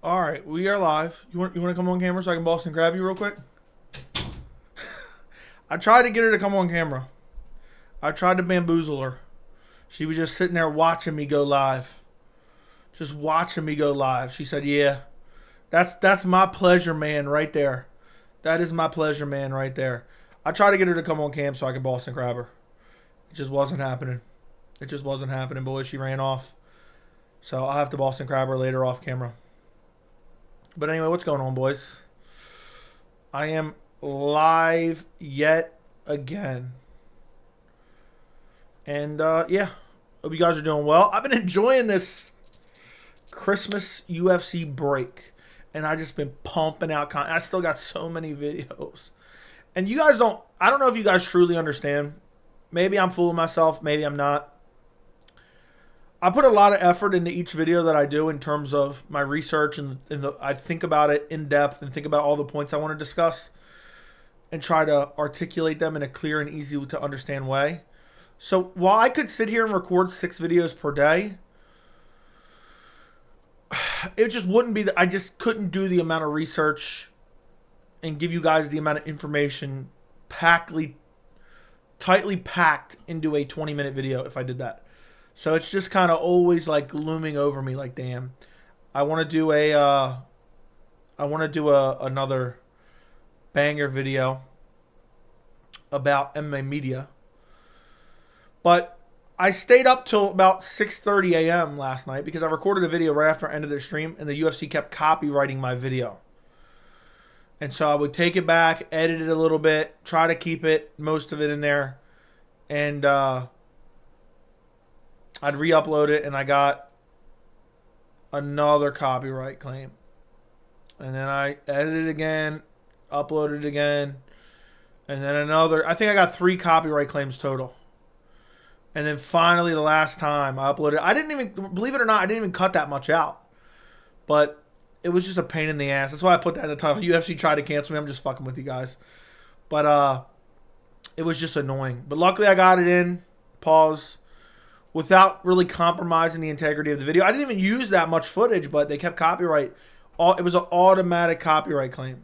All right, we are live. You want to come on camera so I can boss and grab you real quick? I tried to get her to come on camera. I tried to bamboozle her. She was just sitting there watching me go live. Just watching me go live. She said, "Yeah, that's my pleasure, man, right there. That is my pleasure, man, right there." I tried to get her to come on cam so I could boss and grab her. It just wasn't happening. It just wasn't happening, boys. She ran off. So I'll have to boss and grab her later off camera. But anyway, what's going on, boys? I am live yet again. And, yeah. Hope you guys are doing well. I've been enjoying this Christmas UFC break. And I've just been pumping out content. I still got so many videos. And you guys don't... I don't know if you guys truly understand. Maybe I'm fooling myself. Maybe I'm not. I put a lot of effort into each video that I do in terms of my research and I think about it in depth and think about all the points I want to discuss and try to articulate them in a clear and easy to understand way. So while I could sit here and record 6 videos per day, it just wouldn't be I just couldn't do the amount of research and give you guys the amount of information tightly packed into a 20-minute video if I did that. So it's just kind of always like looming over me like, damn, I want to do another banger video about MMA media. But I stayed up till about 6:30 a.m. last night because I recorded a video right after I ended the stream and the UFC kept copywriting my video. And so I would take it back, edit it a little bit, try to keep most of it in there. And, I'd re-upload it, and I got another copyright claim. And then I edited it again, uploaded it again, and then another. I think I got 3 copyright claims total. And then finally, the last time I uploaded, I didn't even, believe it or not, I didn't even cut that much out. But it was just a pain in the ass. That's why I put that in the title. UFC tried to cancel me. I'm just fucking with you guys. But it was just annoying. But luckily, I got it in. Pause. Without really compromising the integrity of the video. I didn't even use that much footage, but they kept copyright. It was an automatic copyright claim.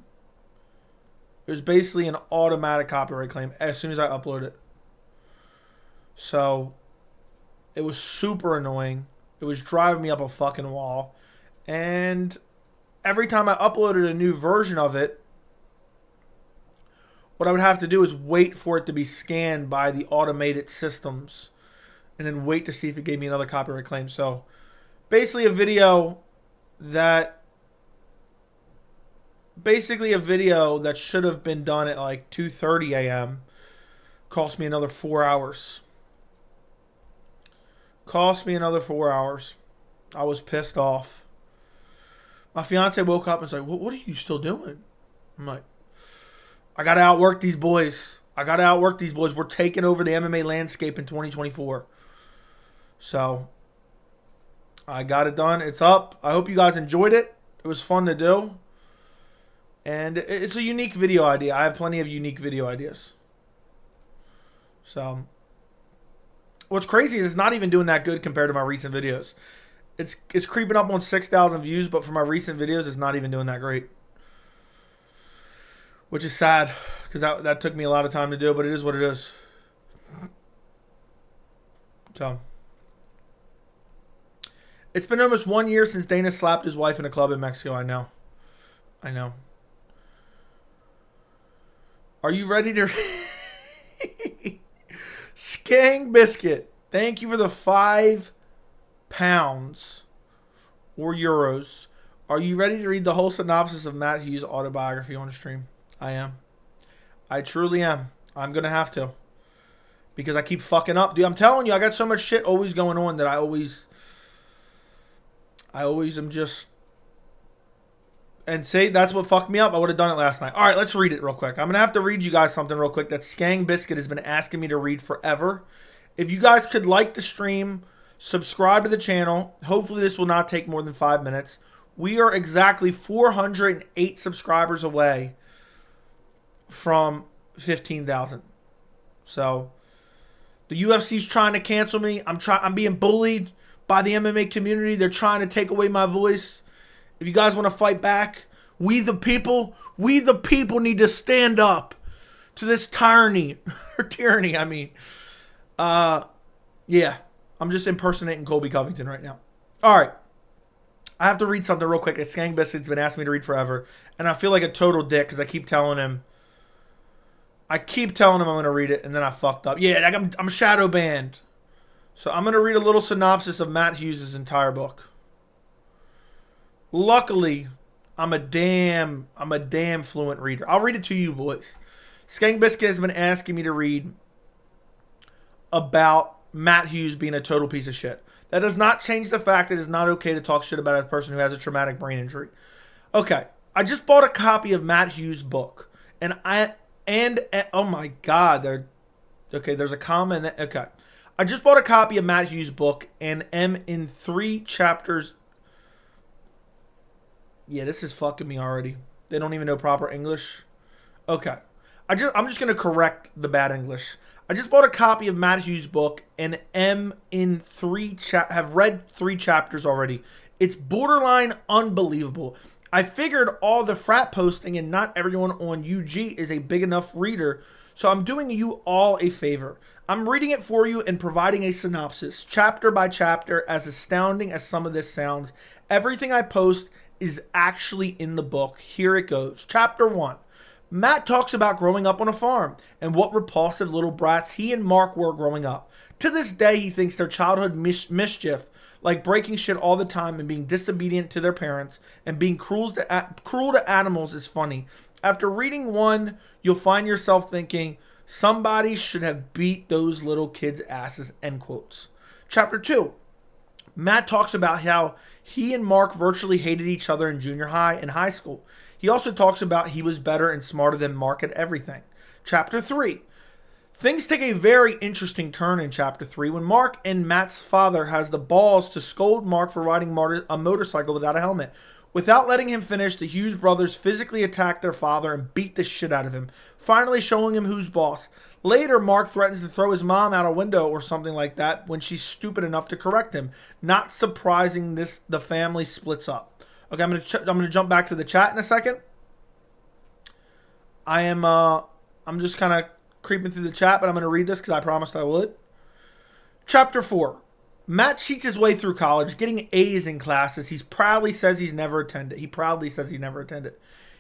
It was basically an automatic copyright claim as soon as I upload it. So, it was super annoying. It was driving me up a fucking wall. And every time I uploaded a new version of it, what I would have to do is wait for it to be scanned by the automated systems. And then wait to see if it gave me another copyright claim. So, basically a video that should have been done at like 2:30 a.m. cost me another 4 hours. Cost me another 4 hours. I was pissed off. My fiance woke up and was like, "What are you still doing?" I'm like, "I gotta outwork these boys. We're taking over the MMA landscape in 2024." So, I got it done. It's up. I hope you guys enjoyed it. It was fun to do. And it's a unique video idea. I have plenty of unique video ideas. So, what's crazy is it's not even doing that good compared to my recent videos. It's creeping up on 6,000 views, but for my recent videos, it's not even doing that great. Which is sad, because that took me a lot of time to do, but it is what it is. So, it's been almost 1 year since Dana slapped his wife in a club in Mexico. I know. Are you ready to... Skang Biscuit. Thank you for the 5 pounds or euros. Are you ready to read the whole synopsis of Matt Hughes' autobiography on stream? I am. I truly am. I'm going to have to. Because I keep fucking up. Dude, I'm telling you, I got so much shit always going on that I always am just... And say that's what fucked me up. I would have done it last night. All right, let's read it real quick. I'm going to have to read you guys something real quick that Skang Biscuit has been asking me to read forever. If you guys could like the stream, subscribe to the channel. Hopefully this will not take more than 5 minutes. We are exactly 408 subscribers away from 15,000. So the UFC's trying to cancel me. I'm being bullied by the MMA community. They're trying to take away my voice. If you guys want to fight back, we the people need to stand up to this tyranny. Or tyranny, I mean. Yeah. I'm just impersonating Colby Covington right now. All right. I have to read something real quick that Skang Biscuit's been asking me to read forever. And I feel like a total dick because I keep telling him I'm going to read it, and then I fucked up. Yeah, I'm shadow banned. So I'm going to read a little synopsis of Matt Hughes' entire book. Luckily, I'm a damn fluent reader. I'll read it to you, boys. Skang Biscuit has been asking me to read about Matt Hughes being a total piece of shit. That does not change the fact that it's not okay to talk shit about a person who has a traumatic brain injury. Okay, I just bought a copy of Matt Hughes' book, and oh my god, there's a comma in that. Okay, I just bought a copy of Matt Hughes' book and am in 3 chapters. Yeah, this is fucking me already. They don't even know proper English. Okay, I'm just gonna correct the bad English. I just bought a copy of Matt Hughes' book and am in have read 3 chapters already. It's borderline unbelievable. I figured all the frat posting and not everyone on UG is a big enough reader, so I'm doing you all a favor. I'm reading it for you and providing a synopsis, chapter by chapter, as astounding as some of this sounds. Everything I post is actually in the book. Here it goes. Chapter 1. Matt talks about growing up on a farm and what repulsive little brats he and Mark were growing up. To this day, he thinks their childhood mischief, like breaking shit all the time and being disobedient to their parents and being cruel to animals, is funny. After reading 1, you'll find yourself thinking, somebody should have beat those little kids' asses, end quotes. Chapter 2. Matt talks about how he and Mark virtually hated each other in junior high and high school. He also talks about he was better and smarter than Mark at everything. Chapter 3. Things take a very interesting turn in Chapter 3 when Mark and Matt's father has the balls to scold Mark for riding a motorcycle without a helmet. Without letting him finish, the Hughes brothers physically attack their father and beat the shit out of him, finally showing him who's boss. Later, Mark threatens to throw his mom out a window or something like that when she's stupid enough to correct him. Not surprising, the family splits up. Okay, I'm gonna jump back to the chat in a second. I'm just kind of creeping through the chat, but I'm gonna read this because I promised I would. Chapter 4. Matt cheats his way through college, getting A's in classes he proudly says he's never attended.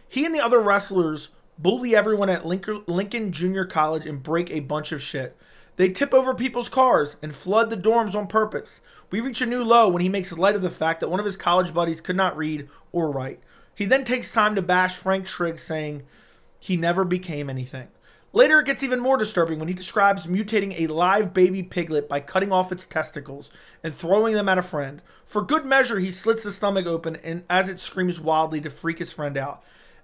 He and the other wrestlers bully everyone at Lincoln Junior College and break a bunch of shit. They tip over people's cars and flood the dorms on purpose. We reach a new low when he makes light of the fact that one of his college buddies could not read or write. He then takes time to bash Frank Trigg, saying he never became anything. Later, it gets even more disturbing when he describes mutating a live baby piglet by cutting off its testicles and throwing them at a friend. For good measure, he slits the stomach open and as it screams wildly to freak his friend out.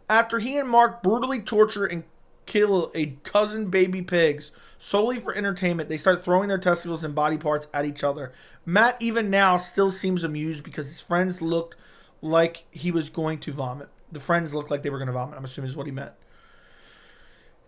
After he and Mark brutally torture and kill a dozen baby pigs solely for entertainment, they start throwing their testicles and body parts at each other. Matt even now still seems amused because his friends looked like he was going to vomit. The friends looked like they were going to vomit, I'm assuming is what he meant.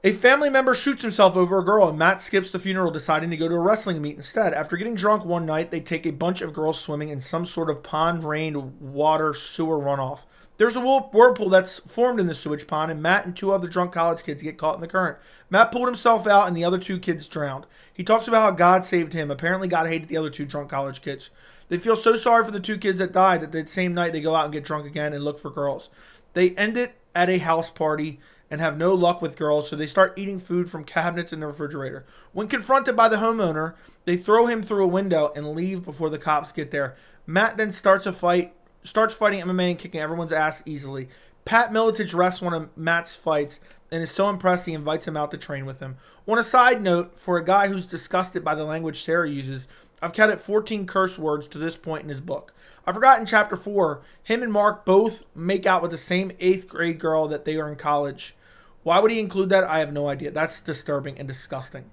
A family member shoots himself over a girl, and Matt skips the funeral, deciding to go to a wrestling meet instead. After getting drunk one night, they take a bunch of girls swimming in some sort of pond-rained water sewer runoff. There's a whirlpool that's formed in the sewage pond, and Matt and 2 other drunk college kids get caught in the current. Matt pulled himself out, and the other 2 kids drowned. He talks about how God saved him. Apparently, God hated the other 2 drunk college kids. They feel so sorry for the 2 kids that died that the same night they go out and get drunk again and look for girls. They end it at a house party and have no luck with girls, so they start eating food from cabinets in the refrigerator. When confronted by the homeowner, they throw him through a window and leave before the cops get there. Matt then starts fighting MMA and kicking everyone's ass easily. Pat Miletich refs one of Matt's fights and is so impressed he invites him out to train with him. On a side note, for a guy who's disgusted by the language Sarah uses, I've counted 14 curse words to this point in his book. I forgot in Chapter 4, him and Mark both make out with the same 8th grade girl that they are in college. Why would he include that? I have no idea. That's disturbing and disgusting.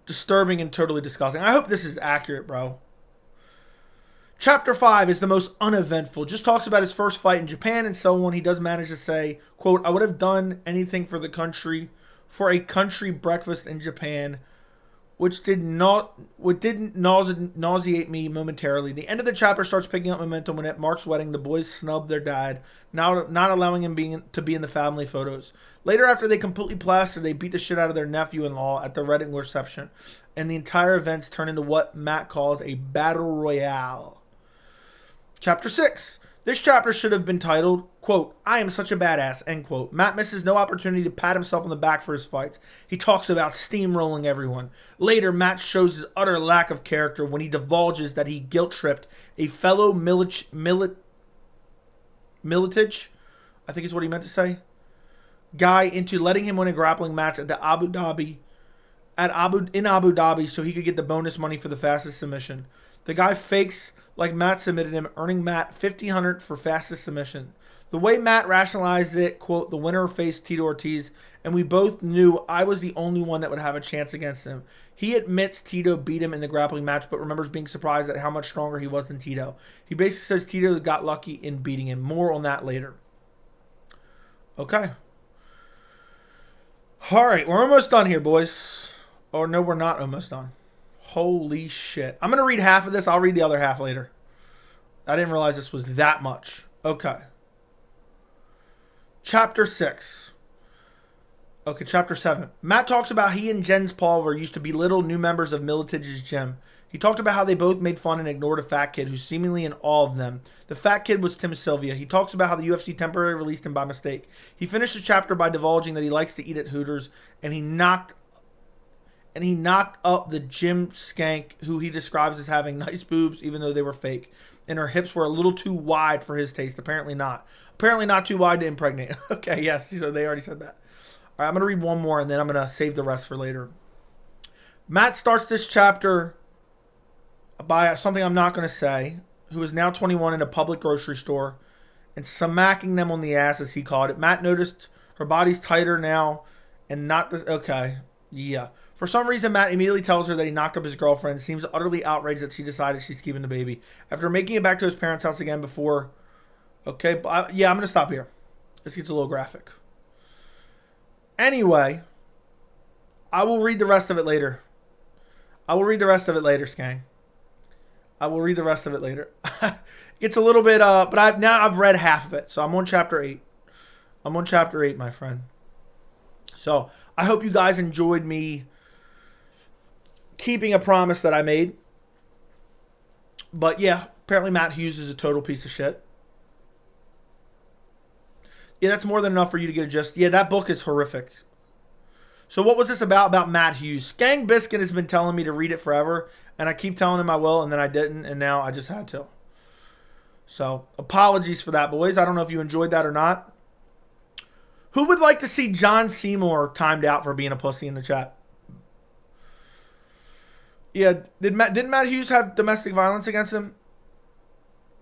Disturbing and totally disgusting. I hope this is accurate, bro. Chapter 5 is the most uneventful. Just talks about his first fight in Japan and so on. He does manage to say, quote, I would have done anything for the country, for a country breakfast in Japan which didn't nauseate me momentarily. The end of the chapter starts picking up momentum when at Mark's wedding, the boys snub their dad, not allowing him to be in the family photos. Later, after they completely plastered, they beat the shit out of their nephew-in-law at the wedding reception, and the entire events turn into what Matt calls a battle royale. Chapter 6. This chapter should have been titled, quote, I am such a badass, end quote. Matt misses no opportunity to pat himself on the back for his fights. He talks about steamrolling everyone. Later, Matt shows his utter lack of character when he divulges that he guilt-tripped a fellow Militage, I think is what he meant to say, guy into letting him win a grappling match at the Abu Dhabi so he could get the bonus money for the fastest submission. The guy fakes like Matt submitted him, earning Matt $1,500 for fastest submission. The way Matt rationalized it, quote, the winner faced Tito Ortiz, and we both knew I was the only one that would have a chance against him. He admits Tito beat him in the grappling match, but remembers being surprised at how much stronger he was than Tito. He basically says Tito got lucky in beating him. More on that later. Okay. All right, we're almost done here, boys. Or no, we're not almost done. Holy shit. I'm going to read half of this. I'll read the other half later. I didn't realize this was that much. Okay. Chapter 6. Okay, Chapter 7. Matt talks about he and Jens Pulver used to belittle new members of Militage's gym. He talked about how they both made fun and ignored a fat kid who's seemingly in awe of them. The fat kid was Tim Sylvia. He talks about how the UFC temporarily released him by mistake. He finished the chapter by divulging that he likes to eat at Hooters, and he knocked up the gym skank who he describes as having nice boobs even though they were fake. And her hips were a little too wide for his taste. Apparently not. Apparently not too wide to impregnate. Okay, yes, so they already said that. All right, I'm going to read one more and then I'm going to save the rest for later. Matt starts this chapter by something I'm not going to say, who is now 21 in a public grocery store and smacking them on the ass, as he called it. Matt noticed her body's tighter now and not this. Okay, yeah. For some reason, Matt immediately tells her that he knocked up his girlfriend. Seems utterly outraged that she decided she's keeping the baby. After making it back to his parents' house again before... Okay, yeah, I'm going to stop here. This gets a little graphic. Anyway, I will read the rest of it later. Skang. I will read the rest of it later. It's a little bit, but I've read half of it. So I'm on chapter 8. I'm on chapter 8, my friend. So I hope you guys enjoyed me keeping a promise that I made. But yeah, apparently Matt Hughes is a total piece of shit. Yeah, that's more than enough for you to get a gist. Yeah, that book is horrific. So what was this about Matt Hughes? Skang Biscuit has been telling me to read it forever, and I keep telling him I will, and then I didn't, and now I just had to. So apologies for that, boys. I don't know if you enjoyed that or not. Who would like to see John Seymour timed out for being a pussy in the chat? Yeah, didn't Matt Hughes have domestic violence against him?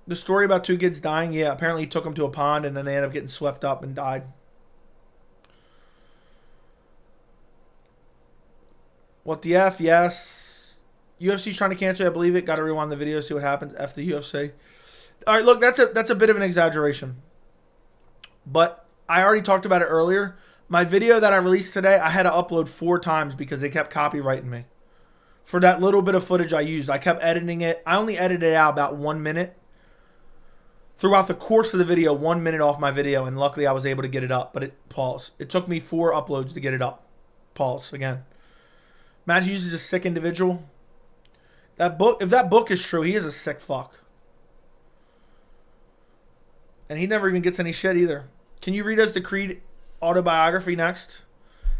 The story about two kids dying? Yeah, apparently he took them to a pond and then they ended up getting swept up and died. What the F? Yes. UFC's trying to cancel it. I believe it. Got to rewind the video, see what happens. F the UFC. All right, look, that's a bit of an exaggeration. But I already talked about it earlier. My video that I released today, I had to upload 4 times because they kept copyrighting me. For that little bit of footage I used, I kept editing it. I only edited out about 1 minute. Throughout the course of the video, 1 minute off my video, and luckily I was able to get it up, but it paused. It took me 4 uploads to get it up. Pause again. Matt Hughes is a sick individual. That book, if that book is true, he is a sick fuck. And he never even gets any shit either. Can you read us the Creed autobiography next?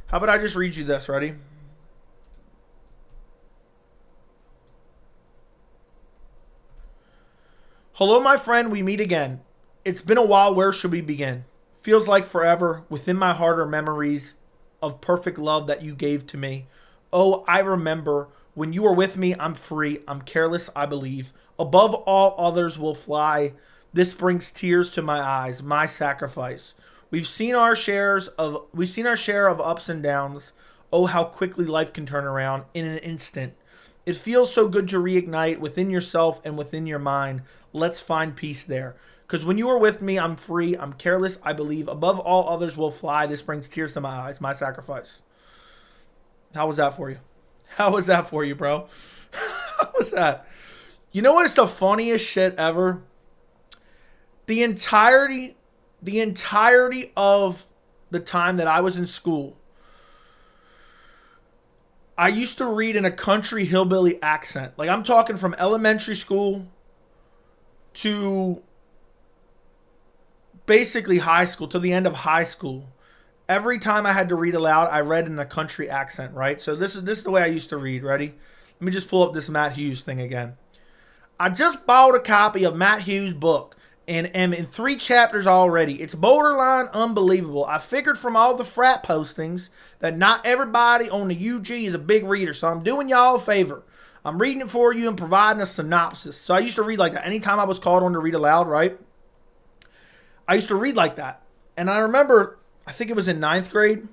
How about I just read you this? Ready? Hello, my friend. We meet again. It's been a while. Where should we begin? Feels like forever. Within my heart are memories of perfect love that you gave to me. Oh, I remember. When you are with me, I'm free. I'm careless, I believe. Above all others will fly. This brings tears to my eyes, my sacrifice. We've seen our share of ups and downs. Oh, how quickly life can turn around in an instant. It feels so good to reignite within yourself and within your mind. Let's find peace there. Because when you are with me, I'm free. I'm careless, I believe. Above all others will fly. This brings tears to my eyes, my sacrifice. How was that for you? How was that for you, bro? How was that? You know what's the funniest shit ever? The entirety of the time that I was in school, I used to read in a country hillbilly accent. Like, I'm talking from elementary school to basically high school, to the end of high school. Every time I had to read aloud, I read in a country accent, right? So this is the way I used to read. Ready? Let me just pull up this Matt Hughes thing again. I just bought a copy of Matt Hughes' book and am in 3 chapters already. It's borderline unbelievable. I figured from all the frat postings that not everybody on the UG is a big reader, so I'm doing y'all a favor. I'm reading it for you and providing a synopsis. So I used to read like that. Anytime I was called on to read aloud, right? I used to read like that. And I remember, I think it was in 9th grade,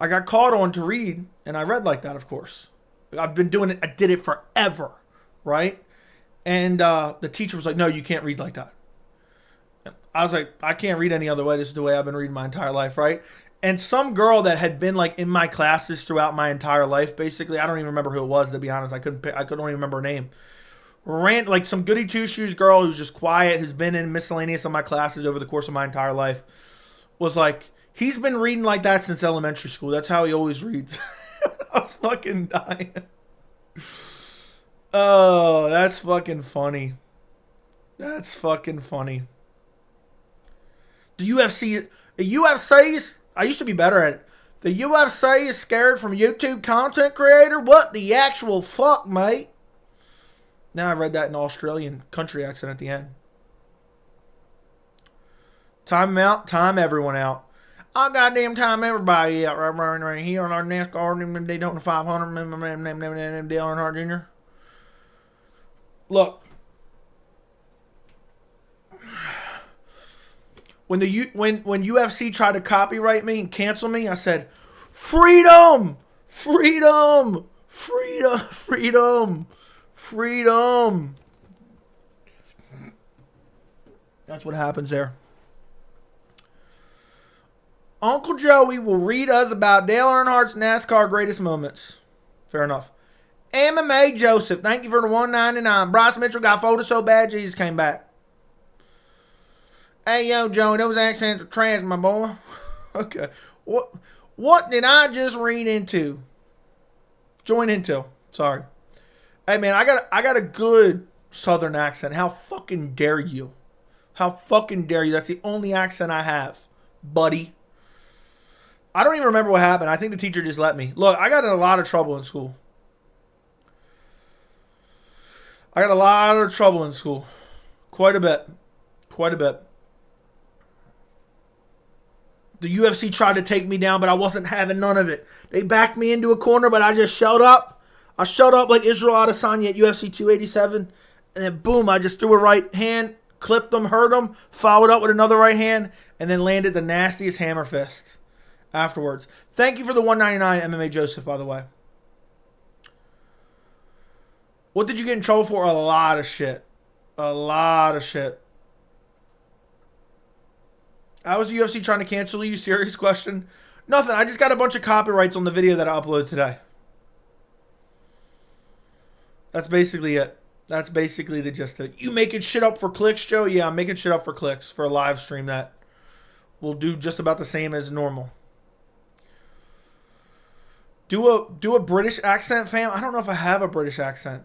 I got called on to read, and I read like that, of course. I've been doing it, I did it forever, right? And the teacher was like, no, you can't read like that. I was like, I can't read any other way. This is the way I've been reading my entire life, right? And some girl that had been like in my classes throughout my entire life, basically, I don't even remember who it was, to be honest. I couldn't even remember her name. Ran like some goody two-shoes girl who's just quiet, who's been in miscellaneous of my classes over the course of my entire life, was like, he's been reading like that since elementary school. That's how he always reads. I was fucking dying. Oh, that's fucking funny. That's fucking funny. The UFC's, I used to be better at it. The UFC is scared from YouTube content creator? What the actual fuck, mate? Now I read that in Australian country accent at the end. Time them out, time everyone out. I goddamn time everybody out right here on our NASCAR Daytona 500. Dale Earnhardt Jr. Look, when UFC tried to copyright me and cancel me, I said, freedom, freedom, freedom, freedom, freedom. That's what happens there. Uncle Joey will read us about Dale Earnhardt's NASCAR greatest moments. Fair enough. MMA Joseph, thank you for the $1.99. Bryce Mitchell got folded so bad Jesus came back. Hey, yo, Joey, those accents are trash, my boy. Okay. What did I just read into? Join Intel. Sorry. Hey, man, I got a good southern accent. How fucking dare you? How fucking dare you? That's the only accent I have, buddy. I don't even remember what happened. I think the teacher just let me. Look, I got in a lot of trouble in school. I got a lot of trouble in school. Quite a bit. Quite a bit. The UFC tried to take me down, but I wasn't having none of it. They backed me into a corner, but I just showed up. I showed up like Israel Adesanya at UFC 287. And then boom, I just threw a right hand, clipped them, hurt them, followed up with another right hand, and then landed the nastiest hammer fist afterwards. Thank you for the $1.99 MMA Joseph, by the way. What did you get in trouble for? A lot of shit. A lot of shit. How was the UFC trying to cancel you? Serious question. Nothing. I just got a bunch of copyrights on the video that I uploaded today. That's basically it. That's basically the gist of it. You making shit up for clicks, Joe? Yeah, I'm making shit up for clicks for a live stream that will do just about the same as normal. Do a British accent, fam? I don't know if I have a British accent.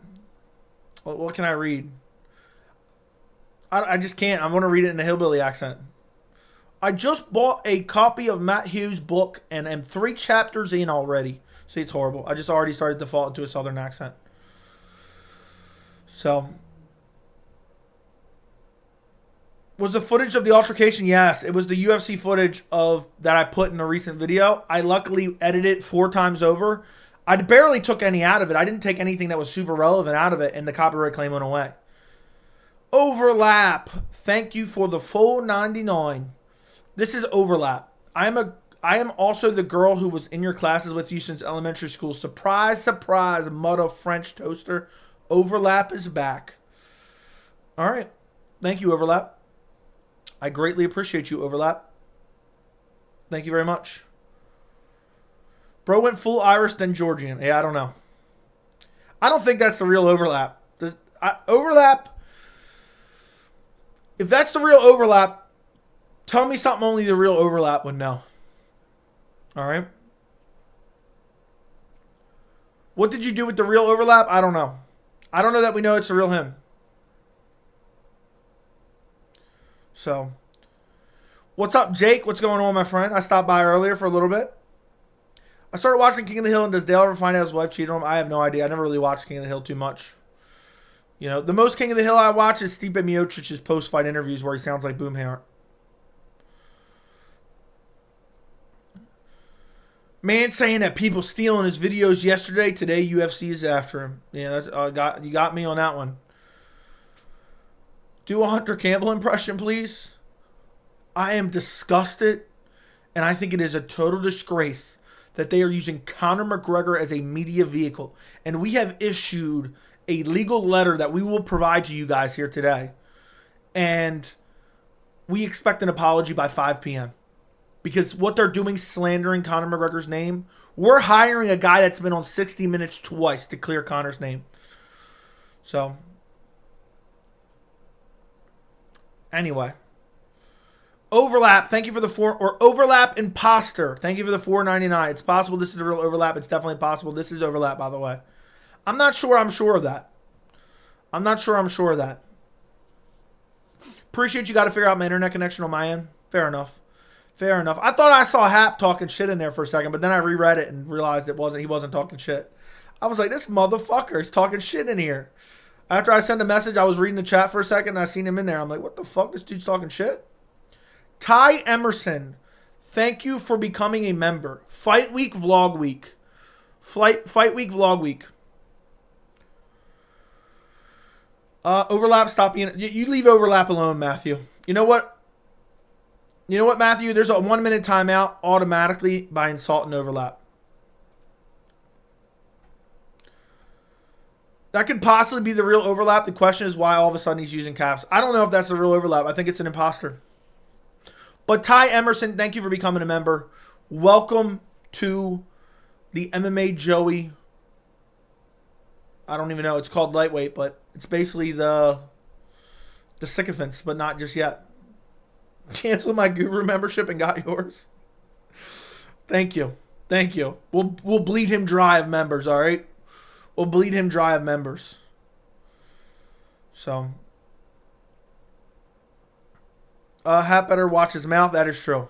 What can I read? I just can't. I'm going to read it in a hillbilly accent. I just bought a copy of Matt Hughes' book and am 3 chapters in already. See, it's horrible. I just already started to default into a southern accent. So, was the footage of the altercation? Yes, it was the UFC footage of that I put in a recent video. I luckily edited it 4 times over. I barely took any out of it. I didn't take anything that was super relevant out of it, and the copyright claim went away. Overlap. Thank you for the full 99. This is Overlap. I am also the girl who was in your classes with you since elementary school. Surprise, surprise, mother French toaster. Overlap is back. All right. Thank you, Overlap. I greatly appreciate you, Overlap. Thank you very much. Bro went full Irish, then Georgian. Yeah, I don't know. I don't think that's the real overlap. Overlap, if that's the real overlap, tell me something only the real overlap would know. All right? What did you do with the real overlap? I don't know. I don't know that we know it's the real him. So, what's up, Jake? What's going on, my friend? I stopped by earlier for a little bit. I started watching King of the Hill, and does Dale ever find out his wife cheated on him? I have no idea. I never really watched King of the Hill too much. You know, the most King of the Hill I watch is Stipe Miocic's post-fight interviews where he sounds like Boomhauer. Man saying that people stealing his videos yesterday. Today, UFC is after him. Yeah, that's, you got me on that one. Do a Hunter Campbell impression, please. I am disgusted, and I think it is a total disgrace that they are using Conor McGregor as a media vehicle. And we have issued a legal letter that we will provide to you guys here today. And we expect an apology by 5 p.m. Because what they're doing, slandering Conor McGregor's name, we're hiring a guy that's been on 60 Minutes twice to clear Conor's name. So, anyway. Overlap, thank you for the overlap imposter. Thank you for the $4.99. It's possible this is the real overlap. It's definitely possible this is overlap, by the way. I'm not sure I'm sure of that. I'm not sure I'm sure of that. Appreciate you got to figure out my internet connection on my end. Fair enough. Fair enough. I thought I saw Hap talking shit in there for a second, but then I reread it and realized he wasn't talking shit. I was like, this motherfucker is talking shit in here. After I sent a message, I was reading the chat for a second and I seen him in there. I'm like, what the fuck? This dude's talking shit? Ty Emerson, thank you for becoming a member. Fight Week Vlog Week. Fight Week Vlog Week. Overlap, stop being... You leave overlap alone, Matthew. You know what? You know what, Matthew? There's a 1 minute timeout automatically by insulting overlap. That could possibly be the real overlap. The question is why all of a sudden he's using caps. I don't know if that's the real overlap. I think it's an imposter. But Ty Emerson, thank you for becoming a member. Welcome to the MMA Joey. I don't even know. It's called Lightweight, but it's basically the sycophants, but not just yet. Canceled my Guru membership and got yours. Thank you. Thank you. We'll bleed him dry of members, all right? We'll bleed him dry of members. So... Hat better watch his mouth. That is true.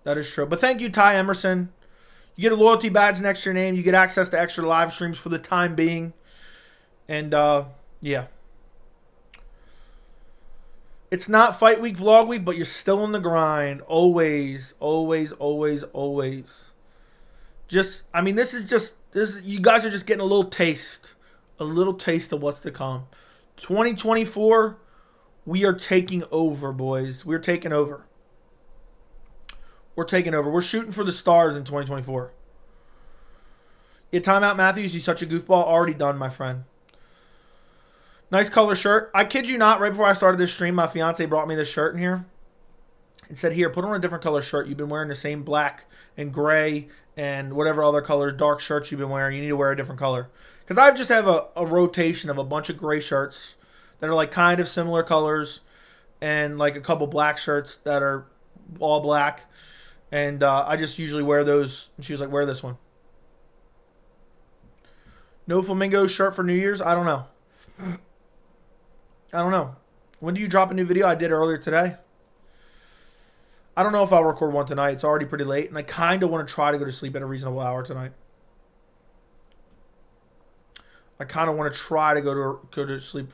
That is true. But thank you, Ty Emerson. You get a loyalty badge next to your name. You get access to extra live streams for the time being. And, yeah. It's not Fight Week, Vlog Week, but you're still on the grind. Always, always, always, always. Just, I mean, you guys are just getting a little taste. A little taste of what's to come. 2024... we are taking over, boys. We're taking over. We're taking over. We're shooting for the stars in 2024. Yeah, timeout, Matthews. He's such a goofball. Already done, my friend. Nice color shirt. I kid you not, right before I started this stream, my fiance brought me this shirt in here and said, here, put on a different color shirt. You've been wearing the same black and gray and whatever other color, dark shirts you've been wearing. You need to wear a different color. Because I just have a rotation of a bunch of gray shirts that are like kind of similar colors and like a couple black shirts that are all black. And I just usually wear those. And she was like, wear this one. No flamingo shirt for New Year's? I don't know. I don't know. When do you drop a new video? I did earlier today. I don't know if I'll record one tonight. It's already pretty late. And I kind of want to try to go to sleep at a reasonable hour tonight. I kind of want to try to go to sleep.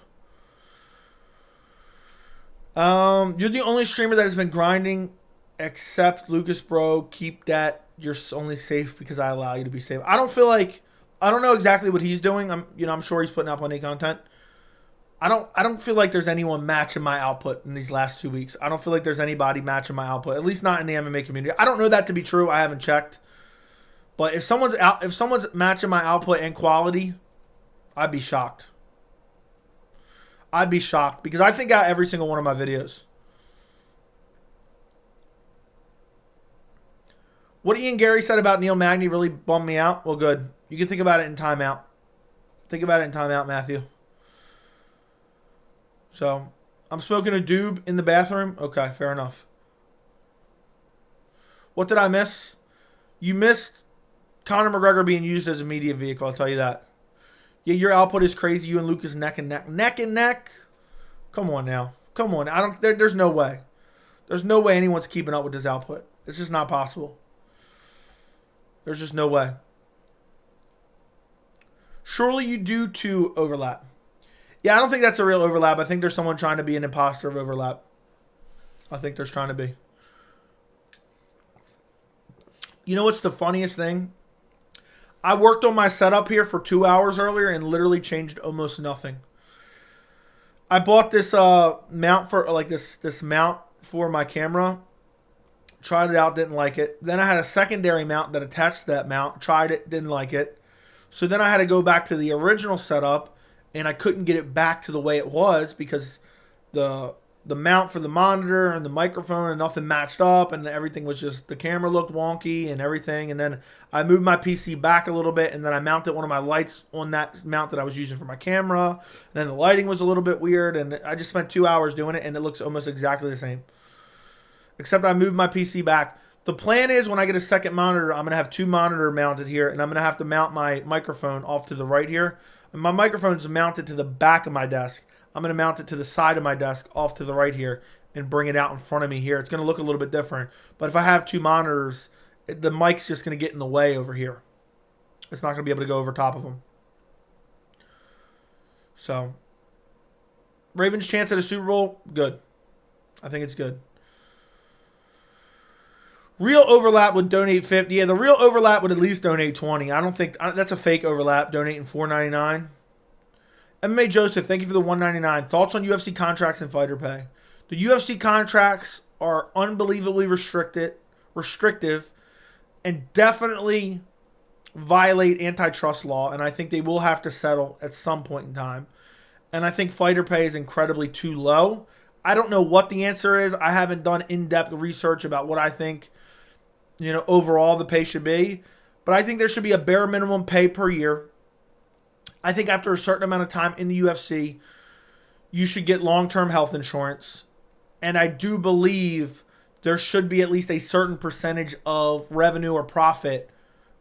You're the only streamer that has been grinding except Lucas, bro. Keep that. You're only safe because I allow you to be safe. I don't know exactly what he's doing. I'm sure he's putting out plenty of content. I don't feel like there's anyone matching my output in these last 2 weeks. I don't feel like there's anybody matching my output, at least not in the MMA community. I don't know that to be true. I haven't checked. But if someone's matching my output and quality, I'd be shocked. I'd be shocked because I think out every single one of my videos. What Ian Gary said about Neil Magny really bummed me out. Well, good. You can think about it in timeout. Think about it in timeout, Matthew. So, I'm smoking a doob in the bathroom. Okay, fair enough. What did I miss? You missed Conor McGregor being used as a media vehicle, I'll tell you that. Yeah, your output is crazy. You and Lucas neck and neck. Neck and neck? Come on now. Come on. There's no way. There's no way anyone's keeping up with this output. It's just not possible. There's just no way. Surely you do two overlap. Yeah, I don't think that's a real overlap. I think there's someone trying to be an imposter of overlap. I think there's trying to be. You know what's the funniest thing? I worked on my setup here for 2 hours earlier and literally changed almost nothing. I bought this mount for this mount for my camera. Tried it out, didn't like it. Then I had a secondary mount that attached to that mount. Tried it, didn't like it. So then I had to go back to the original setup, and I couldn't get it back to the way it was because the mount for the monitor and the microphone and nothing matched up, and everything was just, the camera looked wonky and everything. And then I moved my PC back a little bit, and then I mounted one of my lights on that mount that I was using for my camera. And then the lighting was a little bit weird, and I just spent 2 hours doing it, and it looks almost exactly the same. Except I moved my PC back. The plan is when I get a second monitor, I'm going to have two monitors mounted here, and I'm going to have to mount my microphone off to the right here. And my microphone's mounted to the back of my desk. I'm going to mount it to the side of my desk off to the right here and bring it out in front of me here. It's going to look a little bit different. But if I have two monitors, the mic's just going to get in the way over here. It's not going to be able to go over top of them. So, Ravens' chance at a Super Bowl, good. I think it's good. Real overlap would donate 50. Yeah, the real overlap would at least donate 20. I don't think that's a fake overlap, donating $4.99. MMA Joseph, thank you for the $1.99. Thoughts on UFC contracts and fighter pay? The UFC contracts are unbelievably restrictive, and definitely violate antitrust law, and I think they will have to settle at some point in time. And I think fighter pay is incredibly too low. I don't know what the answer is. I haven't done in-depth research about what I think, overall the pay should be. But I think there should be a bare minimum pay per year. I think after a certain amount of time in the UFC, you should get long-term health insurance. And I do believe there should be at least a certain percentage of revenue or profit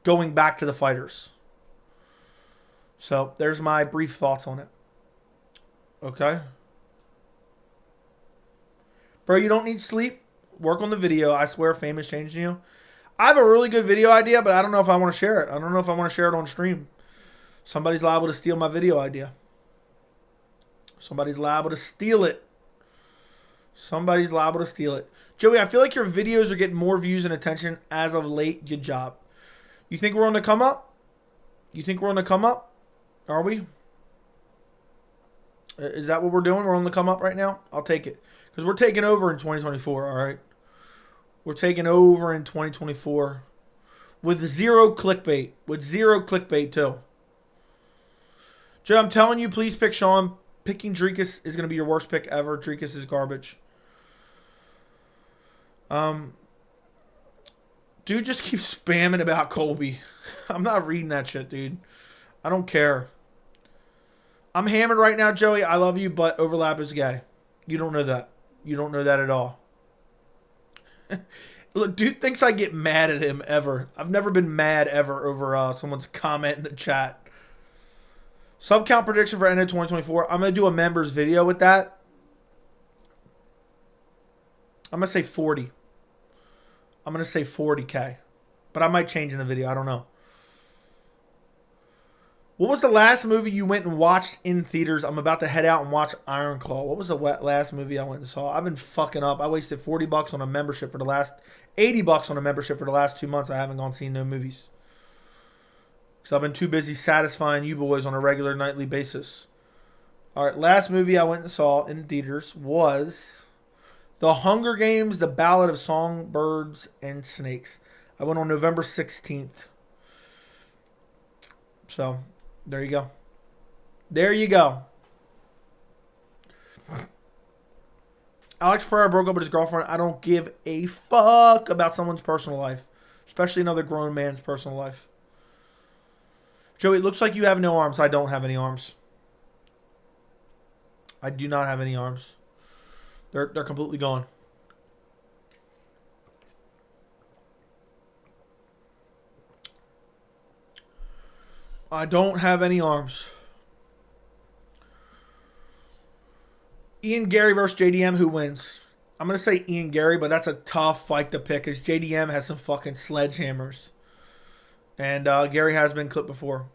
going back to the fighters. So there's my brief thoughts on it. Okay. Bro, you don't need sleep. Work on the video. I swear fame is changing you. I have a really good video idea, but I don't know if I want to share it. I don't know if I want to share it on stream. Somebody's liable to steal my video idea. Somebody's liable to steal it. Somebody's liable to steal it. Joey, I feel like your videos are getting more views and attention as of late. Good job. You think we're on the come up? You think we're on the come up? Are we? Is that what we're doing? We're on the come up right now? I'll take it. Because we're taking over in 2024, all right? We're taking over in 2024 with zero clickbait. With zero clickbait, too. Joe, I'm telling you, please pick Sean. Picking Dricus is going to be your worst pick ever. Dricus is garbage. Dude just keeps spamming about Colby. I'm not reading that shit, dude. I don't care. I'm hammered right now, Joey. I love you, but overlap is gay. You don't know that. You don't know that at all. Look, dude thinks I get mad at him ever. I've never been mad ever over someone's comment in the chat. Sub count prediction for end of 2024. I'm going to do a members video with that. I'm going to say 40. I'm going to say 40K. But I might change in the video. I don't know. What was the last movie you went and watched in theaters? I'm about to head out and watch Iron Claw. What was the last movie I went and saw? I've been fucking up. I wasted $40 on a membership for the last... $80 on a membership for the last 2 months. I haven't gone seen no movies. Because I've been too busy satisfying you boys on a regular nightly basis. Alright, last movie I went and saw in theaters was... The Hunger Games, The Ballad of Songbirds and Snakes. I went on November 16th. So... there you go. There you go. Alex Pereira broke up with his girlfriend. I don't give a fuck about someone's personal life. especially another grown man's personal life. Joey, it looks like you have no arms. I don't have any arms. I do not have any arms. They're completely gone. I don't have any arms. Ian Gary versus JDM, who wins? I'm going to say Ian Gary, but that's a tough fight to pick because JDM has some fucking sledgehammers. And Gary has been clipped before.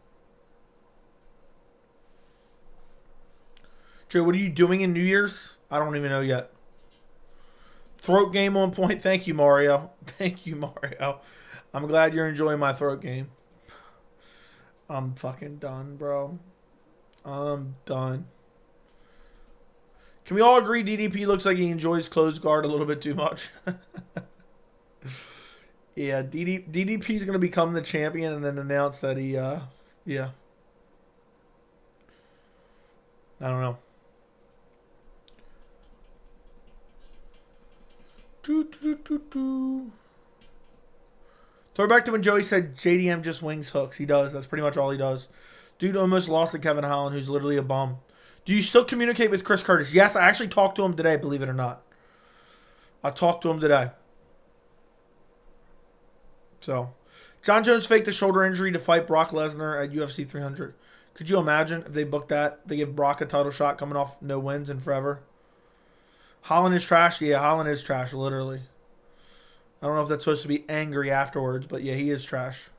Joe, what are you doing in New Year's? I don't even know yet. Throat game on point. Thank you, Mario. Thank you, Mario. I'm glad you're enjoying my throat game. I'm fucking done, bro. I'm done. Can we all agree DDP looks like he enjoys closed guard a little bit too much? Yeah, DDP's going to become the champion and then announce that he, yeah. I don't know. Throw back to when Joey said JDM just wings hooks. He does. That's pretty much all he does. Dude almost lost to Kevin Holland, who's literally a bum. Do you still communicate with Chris Curtis? Yes, I actually talked to him today, believe it or not. I talked to him today. So, John Jones faked a shoulder injury to fight Brock Lesnar at UFC 300. Could you imagine if they booked that? They give Brock a title shot coming off no wins in forever. Holland is trash? Yeah, Holland is trash, literally. I don't know if that's supposed to be angry afterwards, but yeah, he is trash.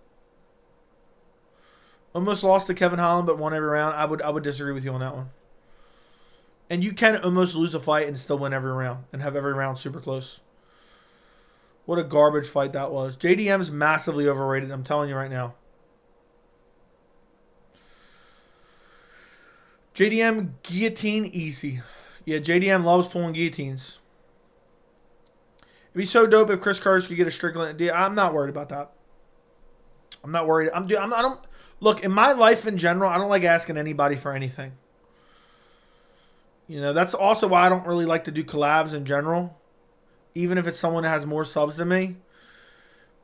Almost lost to Kevin Holland, but won every round. I would disagree with you on that one. And you can almost lose a fight and still win every round and have every round super close. What a garbage fight that was. JDM is massively overrated, I'm telling you right now. JDM guillotine easy. Yeah, JDM loves pulling guillotines. It'd be so dope if Chris Curtis could get a Strickland. I'm not worried about that. I'm not worried. I don't look, in my life in general, I don't like asking anybody for anything. You know, that's also why I don't really like to do collabs in general, even if it's someone that has more subs than me,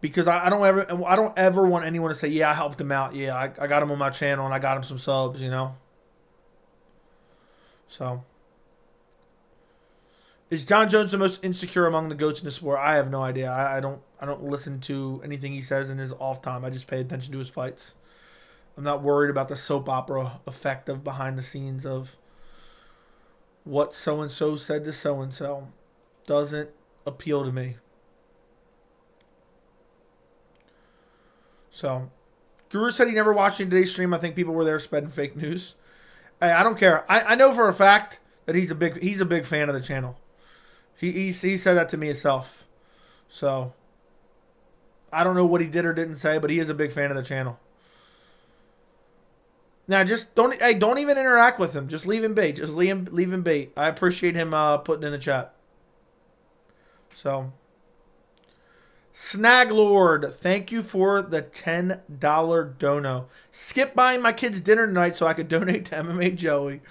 because I don't ever want anyone to say, yeah, I helped him out. Yeah, I got him on my channel and I got him some subs, you know. So, is John Jones the most insecure among the GOATs in the sport? I have no idea. I don't listen to anything he says in his off time. I just pay attention to his fights. I'm not worried about the soap opera effect of behind the scenes of what so-and-so said to so-and-so. Doesn't appeal to me. So, Guru said he never watched today's stream. I think people were there spreading fake news. I don't care. I know for a fact that he's a big fan of the channel. He said that to me himself. So, I don't know what he did or didn't say, but he is a big fan of the channel. Now, just don't even interact with him. Just leave him bait. Just leave him bait. I appreciate him putting in the chat. So, Snag Lord, thank you for the $10 dono. Skip buying my kids dinner tonight so I could donate to MMA Joey.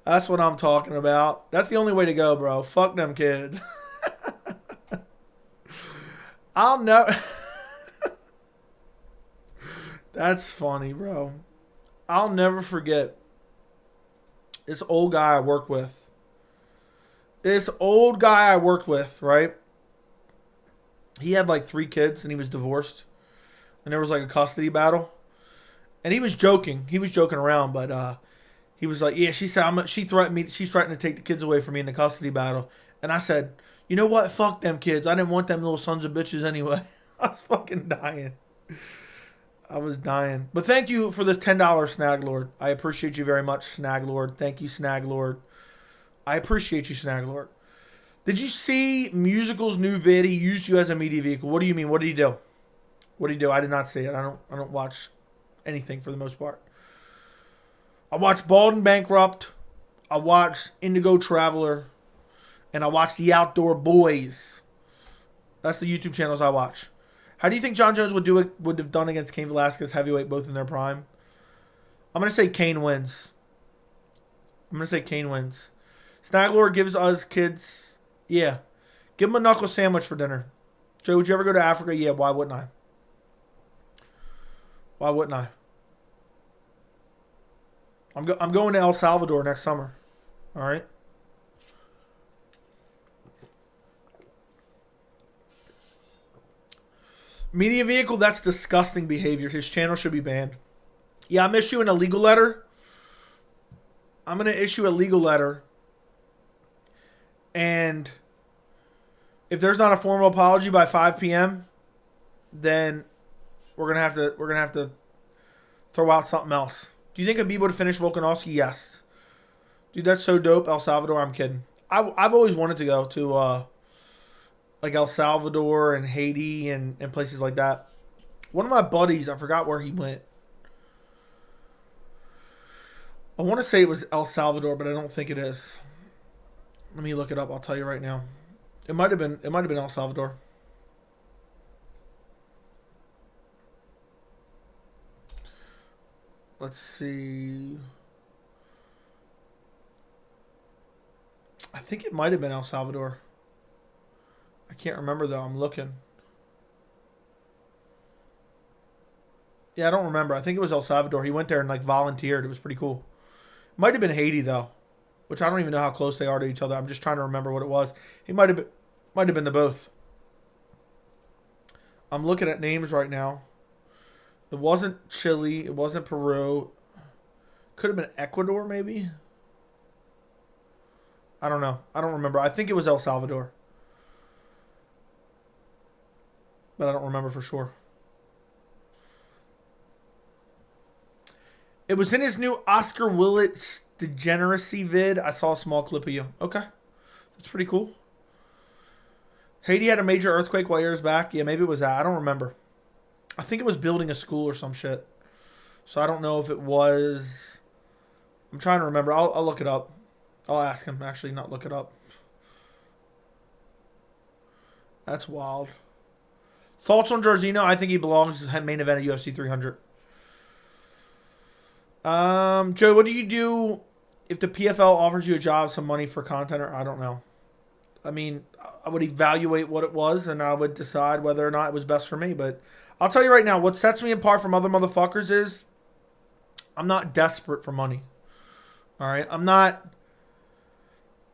That's what I'm talking about. That's the only way to go, bro. Fuck them kids. I'll know. That's funny, bro. I'll never forget this old guy I worked with. Right? He had like 3 kids and he was divorced. And there was like a custody battle. And he was joking. He was joking around, but he was like, yeah, she said she's threatening to take the kids away from me in the custody battle. And I said, you know what? Fuck them kids. I didn't want them little sons of bitches anyway. I was fucking dying. I was dying. But thank you for this $10 Snag Lord. I appreciate you very much, Snag Lord. Thank you, Snag Lord. I appreciate you, Snag Lord. Did you see Musical's new vid? He used you as a media vehicle. What do you mean? What did he do? What did he do? I did not see it. I don't watch anything for the most part. I watched Bald and Bankrupt. I watched Indigo Traveler. And I watched The Outdoor Boys. That's the YouTube channels I watch. How do you think John Jones would have done against Cain Velasquez heavyweight, both in their prime? I'm going to say Cain wins. Snaglord gives us kids, yeah. Give them a knuckle sandwich for dinner. Joe, would you ever go to Africa? Yeah, why wouldn't I? Why wouldn't I? I'm going to El Salvador next summer. All right. Media vehicle, that's disgusting behavior. His channel should be banned. Yeah, I'm issuing a legal letter. I'm going to issue a legal letter. And if there's not a formal apology by 5 p.m., then we're gonna have to throw out something else. Do you think Khabib would finish Volkanovski? Yes. Dude, that's so dope. El Salvador, I'm kidding. I've always wanted to go to like El Salvador and Haiti and places like that. One of my buddies, I forgot where he went. I want to say it was El Salvador, but I don't think it is. Let me look it up. I'll tell you right now. It might have been El Salvador. Let's see. I think it might have been El Salvador. I can't remember though. I'm looking. Yeah, I don't remember. I think it was El Salvador. He went there and like volunteered. It was pretty cool. Might have been Haiti though, which I don't even know how close they are to each other. I'm just trying to remember what it was. He might have been the both. I'm looking at names right now. It wasn't Chile. It wasn't Peru. Could have been Ecuador, maybe. I don't know. I don't remember. I think it was El Salvador. But I don't remember for sure. It was in his new Oscar Willits Degeneracy vid. I saw a small clip of you. Okay. That's pretty cool. Haiti had a major earthquake while years back. Yeah, maybe it was that. I don't remember. I think it was building a school or some shit. So I don't know if it was. I'm trying to remember. I'll look it up. I'll ask him. Actually, not look it up. That's wild. Thoughts on Jairzinho? I think he belongs to the main event of UFC 300. Joe, what do you do if the PFL offers you a job, some money for content, or I don't know? I mean, I would evaluate what it was, and I would decide whether or not it was best for me. But I'll tell you right now, what sets me apart from other motherfuckers is I'm not desperate for money. All right? I'm not...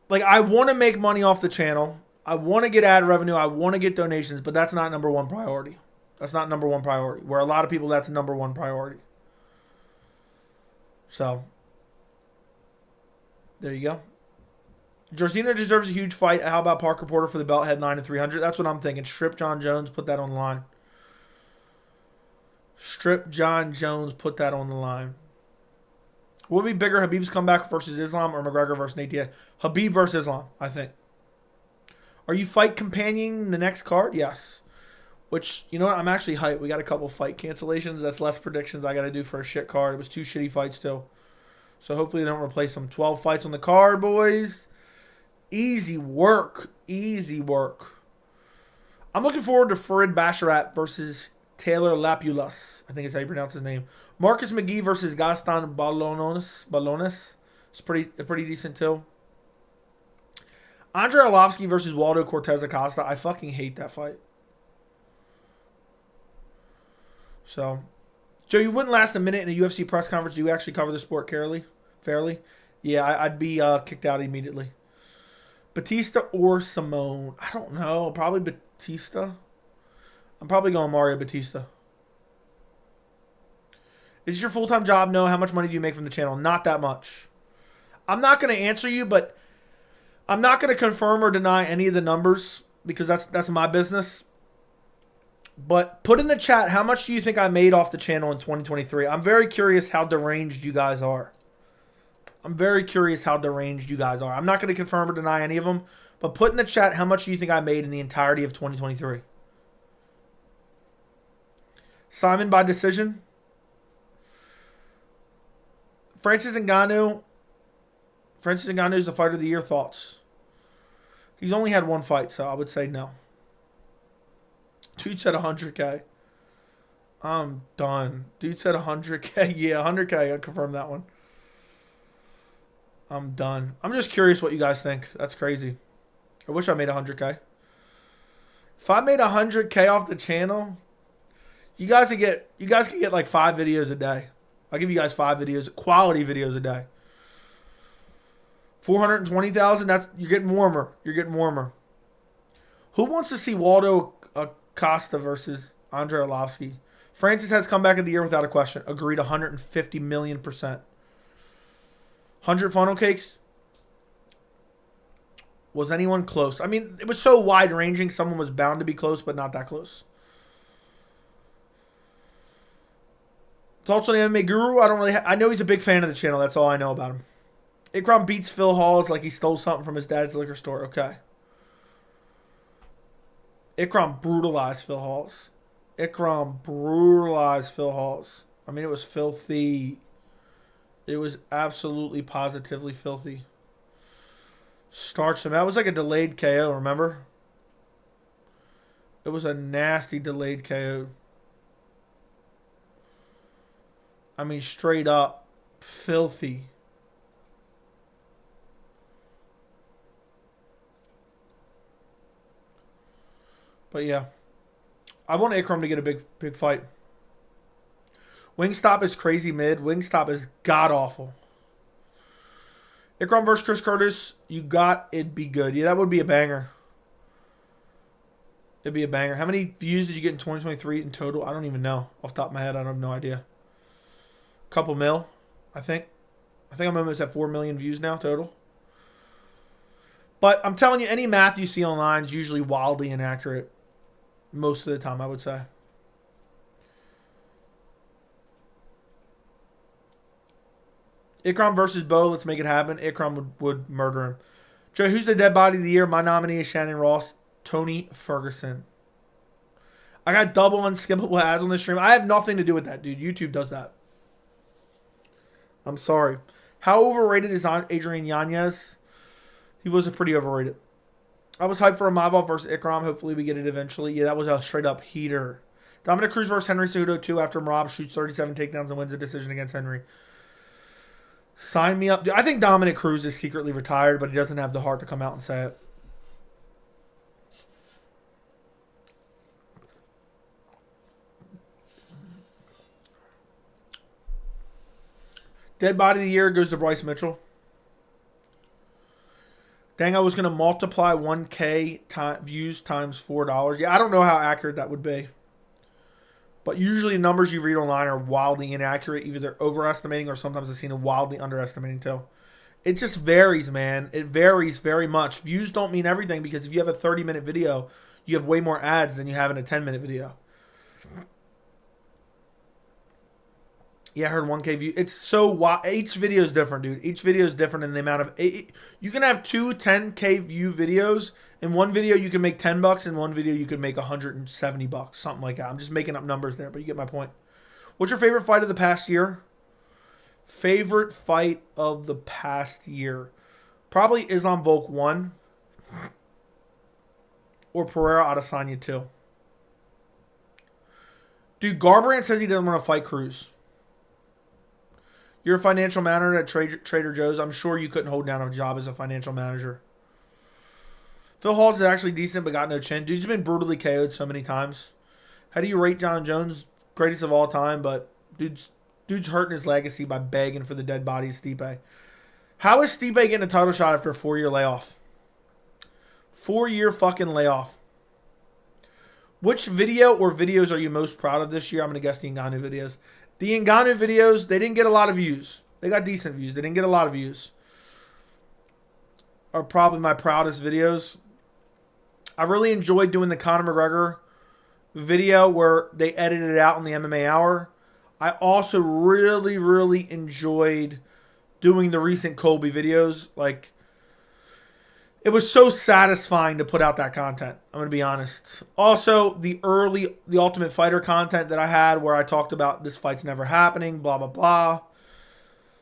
Like, I want to make money off the channel. I want to get ad revenue. I want to get donations, but that's not number one priority. That's not number one priority. Where a lot of people, that's number one priority. So, there you go. Jairzinho deserves a huge fight. How about Parker Porter for the belt, head 9 to 300? That's what I'm thinking. Strip John Jones, put that on the line. Strip John Jones, put that on the line. Would it be bigger, Habib's comeback versus Islam or McGregor versus Nate Diaz? Habib versus Islam, I think. Are you fight companioning the next card? Yes. Which, you know what? I'm actually hyped. We got a couple fight cancellations. That's less predictions I got to do for a shit card. It was 2 shitty fights still. So hopefully they don't replace them. 12 fights on the card, boys. Easy work. Easy work. I'm looking forward to Farid Basharat versus Taylor Lapulas. I think is how you pronounce his name. Marcus McGee versus Gaston Balones. It's pretty decent too. Andre Arlovsky versus Waldo Cortez Acosta. I fucking hate that fight. So, Joe, you wouldn't last a minute in a UFC press conference. Do you actually cover the sport fairly? Yeah, I'd be kicked out immediately. Batista or Simone? I don't know. Probably Batista. I'm probably going Mario Batista. Is this your full-time job? No. How much money do you make from the channel? Not that much. I'm not going to answer you, but I'm not going to confirm or deny any of the numbers because that's my business. But put in the chat, how much do you think I made off the channel in 2023? I'm very curious how deranged you guys are. I'm very curious how deranged you guys are. I'm not going to confirm or deny any of them, but put in the chat, how much do you think I made in the entirety of 2023? Simon by decision. Francis Ngannou is the fighter of the year. Thoughts? He's only had one fight, so I would say no. Dude said 100K. I'm done. Dude said 100K. Yeah, 100K. I confirm that one. I'm done. I'm just curious what you guys think. That's crazy. I wish I made 100K. If I made 100K off the channel, You guys can get like 5 videos a day. I'll give you guys 5 videos, quality videos a day. 420,000. That's you're getting warmer. You're getting warmer. Who wants to see Waldo Acosta versus Andre Arlovsky? Francis has comeback of the year without a question. Agreed 150 million%. 100 funnel cakes. Was anyone close? I mean, it was so wide ranging. Someone was bound to be close, but not that close. Thoughts on the MMA Guru? I don't really. I know he's a big fan of the channel. That's all I know about him. Ikram beats Phil Halls like he stole something from his dad's liquor store. Okay. Ikram brutalized Phil Halls. Ikram brutalized Phil Halls. I mean, it was filthy. It was absolutely positively filthy. Starched him. That was like a delayed KO, remember? It was a nasty delayed KO. I mean, straight up filthy. But yeah, I want Ikram to get a big fight. Wingstop is crazy mid. Wingstop is god awful. Ikram versus Chris Curtis, you got it'd be good. Yeah, that would be a banger. It'd be a banger. How many views did you get in 2023 in total? I don't even know. Off the top of my head, I have no idea. Couple mil, I think. I think I'm almost at 4 million views now total. But I'm telling you, any math you see online is usually wildly inaccurate. Most of the time, I would say. Ikram versus Bo. Let's make it happen. Ikram would murder him. Joe, who's the dead body of the year? My nominee is Shannon Ross. Tony Ferguson. I got double unskippable ads on this stream. I have nothing to do with that, dude. YouTube does that. I'm sorry. How overrated is Adrian Yanez? He was pretty overrated. I was hyped for a Mavov versus Ikram. Hopefully we get it eventually. Yeah, that was a straight-up heater. Dominic Cruz versus Henry Cejudo 2 after Merab shoots 37 takedowns and wins the decision against Henry. Sign me up. Dude, I think Dominic Cruz is secretly retired, but he doesn't have the heart to come out and say it. Dead body of the year goes to Bryce Mitchell. Dang, I was going to multiply 1K views times $4. Yeah, I don't know how accurate that would be. But usually numbers you read online are wildly inaccurate. Either they're overestimating or sometimes I've seen them wildly underestimating too. It just varies, man. It varies very much. Views don't mean everything because if you have a 30-minute video, you have way more ads than you have in a 10-minute video. Yeah, I heard 1K view. It's so wild. Each video is different, dude. Each video is different in the amount of... You can have 2 10K view videos. In one video, you can make $10. In one video, you can make $170. Something like that. I'm just making up numbers there, but you get my point. What's your favorite fight of the past year? Favorite fight of the past year? Probably Islam Volk 1. Or Pereira Adesanya 2. Dude, Garbrandt says he doesn't want to fight Cruz. You're a financial manager at Trader Joe's. I'm sure you couldn't hold down a job as a financial manager. Phil Halls is actually decent, but got no chin. Dude's been brutally KO'd so many times. How do you rate John Jones? Greatest of all time, but dude's hurting his legacy by begging for the dead body of Stipe. How is Stipe getting a title shot after a 4-year layoff? 4-year fucking layoff. Which video or videos are you most proud of this year? I'm going to guess the Ngannou videos. The Ngannou videos, they didn't get a lot of views. They got decent views. They didn't get a lot of views. Are probably my proudest videos. I really enjoyed doing the Conor McGregor video where they edited it out on the MMA Hour. I also really, really enjoyed doing the recent Colby videos. Like, it was so satisfying to put out that content. I'm going to be honest. Also, the Ultimate Fighter content that I had where I talked about this fight's never happening, blah, blah, blah.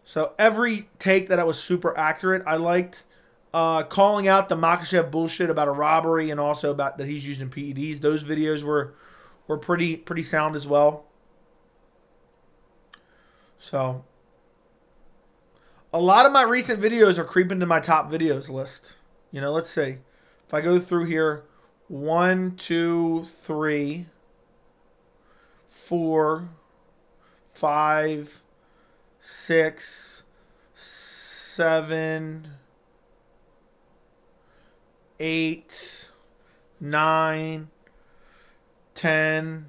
So every take that was super accurate, I liked. Calling out the Makhachev bullshit about a robbery and also about that he's using PEDs. Those videos were pretty sound as well. So a lot of my recent videos are creeping to my top videos list. You know, let's see. If I go through here, 1, 2, 3, 4, 5, 6, 7, 8, 9, 10.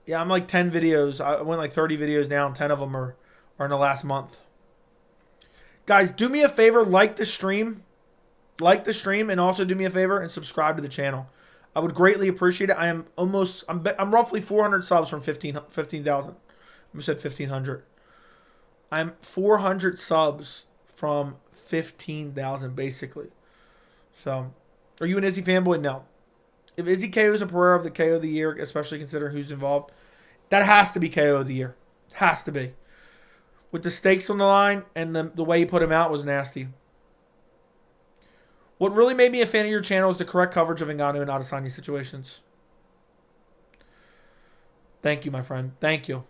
Yeah, I'm like 10 videos. I went like 30 videos down. 10 of them are in the last month. Guys, do me a favor, like the stream. Like the stream, and also do me a favor and subscribe to the channel. I would greatly appreciate it. I'm roughly 400 subs from 15,000. I said 1,500. I'm 400 subs from 15,000, basically. So, are you an Izzy fanboy? No. If Izzy KOs a Pereira of the KO of the year, especially considering who's involved, that has to be KO of the year. Has to be. With the stakes on the line and the way he put him out was nasty. What really made me a fan of your channel is the correct coverage of Ngannou and Adesanya situations. Thank you, my friend. Thank you.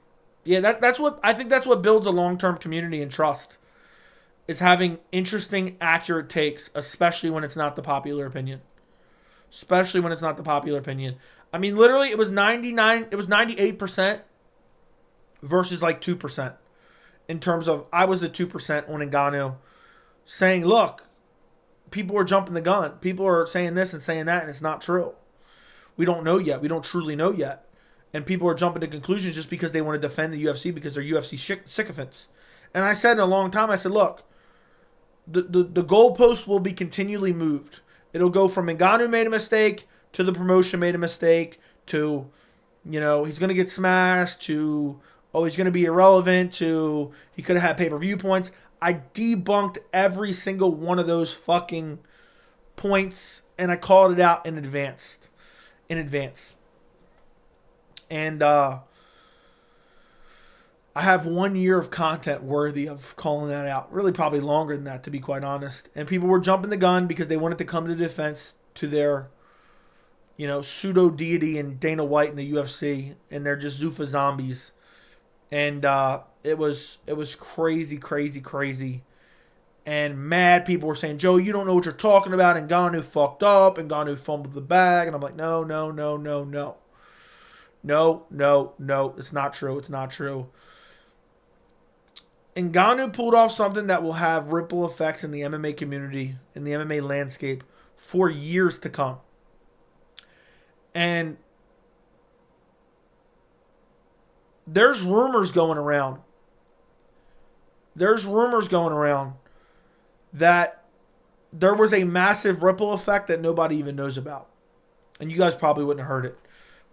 Yeah, that's what I think. That's what builds a long-term community and trust. Is having interesting, accurate takes, especially when it's not the popular opinion. Especially when it's not the popular opinion. I mean, literally, it was 98% versus like 2%. In terms of, I was the 2% on Ngannou, saying, look, people are jumping the gun. People are saying this and saying that, and it's not true. We don't know yet. We don't truly know yet. And people are jumping to conclusions just because they want to defend the UFC because they're UFC sycophants. And I said in a long time, I said, look, the goalpost will be continually moved. It'll go from Ngannou made a mistake to the promotion made a mistake to, he's going to get smashed to, he's going to be irrelevant to, he could have had pay-per-view points. I debunked every single one of those fucking points, and I called it out in advance. And I have 1 year of content worthy of calling that out. Really probably longer than that, to be quite honest. And people were jumping the gun because they wanted to come to defense to their, pseudo-deity and Dana White in the UFC, and they're just Zuffa zombies. And it was crazy, crazy, crazy. And mad people were saying, Joe, you don't know what you're talking about. And Ngannou fucked up. And Ngannou fumbled the bag. And I'm like, no. No. It's not true. It's not true. And Ngannou pulled off something that will have ripple effects in the MMA community, in the MMA landscape, for years to come. And there's rumors going around. That there was a massive ripple effect that nobody even knows about. And you guys probably wouldn't have heard it.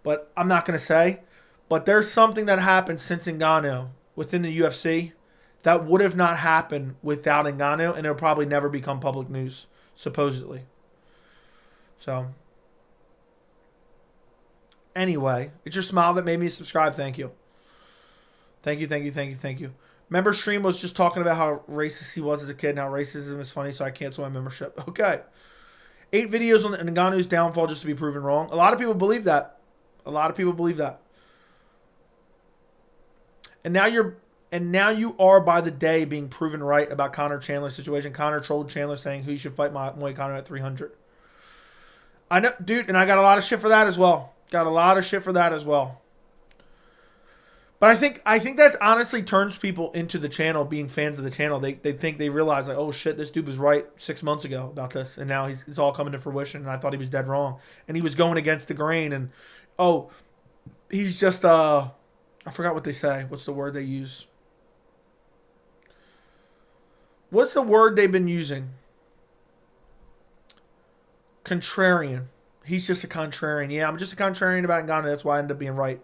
But I'm not going to say. But there's something that happened since Ngannou within the UFC that would have not happened without Ngannou, and it'll probably never become public news, supposedly. So, anyway, it's your smile that made me subscribe. Thank you. Thank you. Member stream was just talking about how racist he was as a kid and how racism is funny, so I cancel my membership. Okay. 8 videos on Ngannou's downfall just to be proven wrong. A lot of people believe that. And now you are by the day being proven right about Conor Chandler's situation. Conor trolled Chandler saying who you should fight Muay Conor at 300. I know, dude, and I got a lot of shit for that as well. But I think that honestly turns people into the channel, being fans of the channel. They think they realize, like, oh shit, this dude was right 6 months ago about this, and now it's all coming to fruition, and I thought he was dead wrong. And he was going against the grain, and he's just I forgot what they say. What's the word they use? What's the word they've been using? Contrarian. He's just a contrarian. Yeah, I'm just a contrarian about Ngannou. That's why I ended up being right.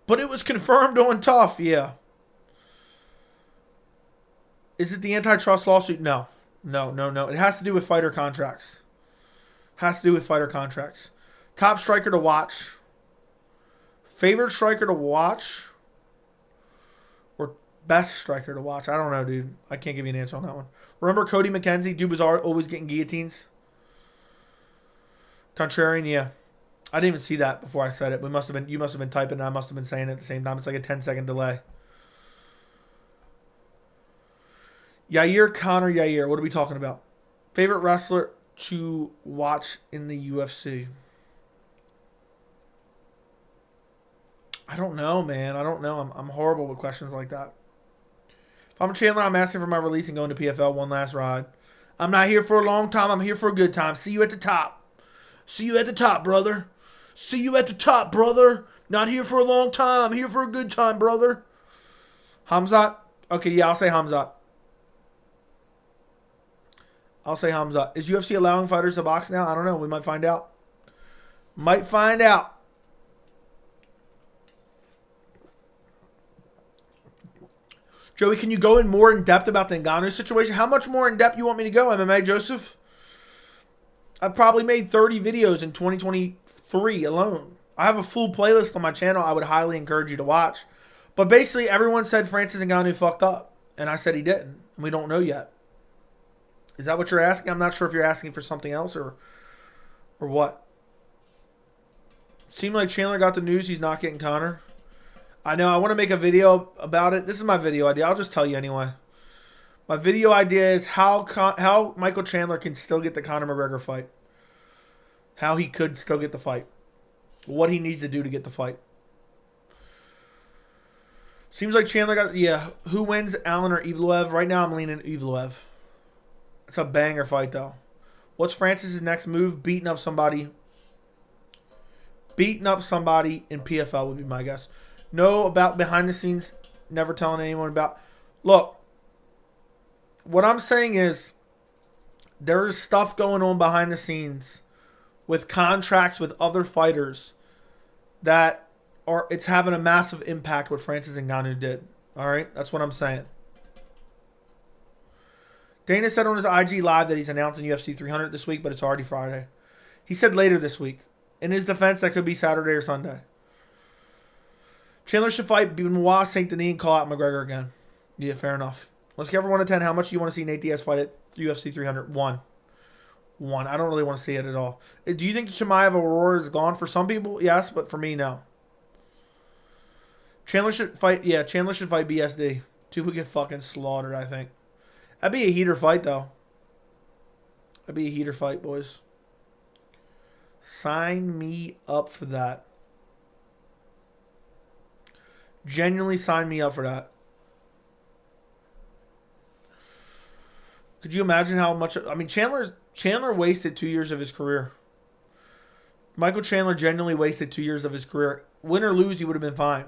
But it was confirmed on Tough, yeah. Is it the antitrust lawsuit? No. It has to do with fighter contracts. Top striker to watch. Favorite striker to watch? Or best striker to watch? I don't know, dude. I can't give you an answer on that one. Remember Cody McKenzie? Dude was always getting guillotines. Contrarian, yeah. I didn't even see that before I said it. You must have been typing and I must have been saying it at the same time. It's like a 10-second delay. Yair. What are we talking about? Favorite wrestler to watch in the UFC? I don't know, man. I don't know. I'm horrible with questions like that. If I'm Chandler, I'm asking for my release and going to PFL one last ride. I'm not here for a long time. I'm here for a good time. See you at the top. See you at the top, brother. See you at the top, brother. Not here for a long time. I'm here for a good time, brother. Hamzat? Okay, yeah, I'll say Hamzat. I'll say Hamzat. Is UFC allowing fighters to box now? I don't know. We might find out. Might find out. Joey, can you go in more in depth about the Ngannou situation? How much more in depth you want me to go, MMA Joseph? I've probably made 30 videos in 2023 alone. I have a full playlist on my channel I would highly encourage you to watch. But basically, everyone said Francis Ngannou fucked up. And I said he didn't. And we don't know yet. Is that what you're asking? I'm not sure if you're asking for something else or what. Seemed like Chandler got the news he's not getting Conor. I know. I want to make a video about it. This is my video idea. I'll just tell you anyway. My video idea is how Michael Chandler can still get the Conor McGregor fight. How he could still get the fight. What he needs to do to get the fight. Seems like Chandler got... Yeah. Who wins, Allen or Evloev? Right now I'm leaning Evloev. It's a banger fight though. What's Francis' next move? Beating up somebody. Beating up somebody in PFL would be my guess. Know about behind the scenes. Never telling anyone about. Look. What I'm saying is. There is stuff going on behind the scenes. With contracts with other fighters. That are. It's having a massive impact what Francis Ngannou did. Alright. That's what I'm saying. Dana said on his IG Live that he's announcing UFC 300 this week. But it's already Friday. He said later this week. In his defense, that could be Saturday or Sunday. Chandler should fight Benoit Saint Denis and call out McGregor again. Yeah, fair enough. Let's give everyone a 10. How much do you want to see Nate Diaz fight at UFC 300? One. I don't really want to see it at all. Do you think the Chimaev Aurora is gone for some people? Yes, but for me, no. Chandler should fight. Yeah, Chandler should fight BSD. Two would get fucking slaughtered, I think. That'd be a heater fight, though. That'd be a heater fight, boys. Sign me up for that. Genuinely sign me up for that. Could you imagine how much... I mean, Chandler wasted 2 years of his career. Michael Chandler genuinely wasted 2 years of his career. Win or lose, he would have been fine.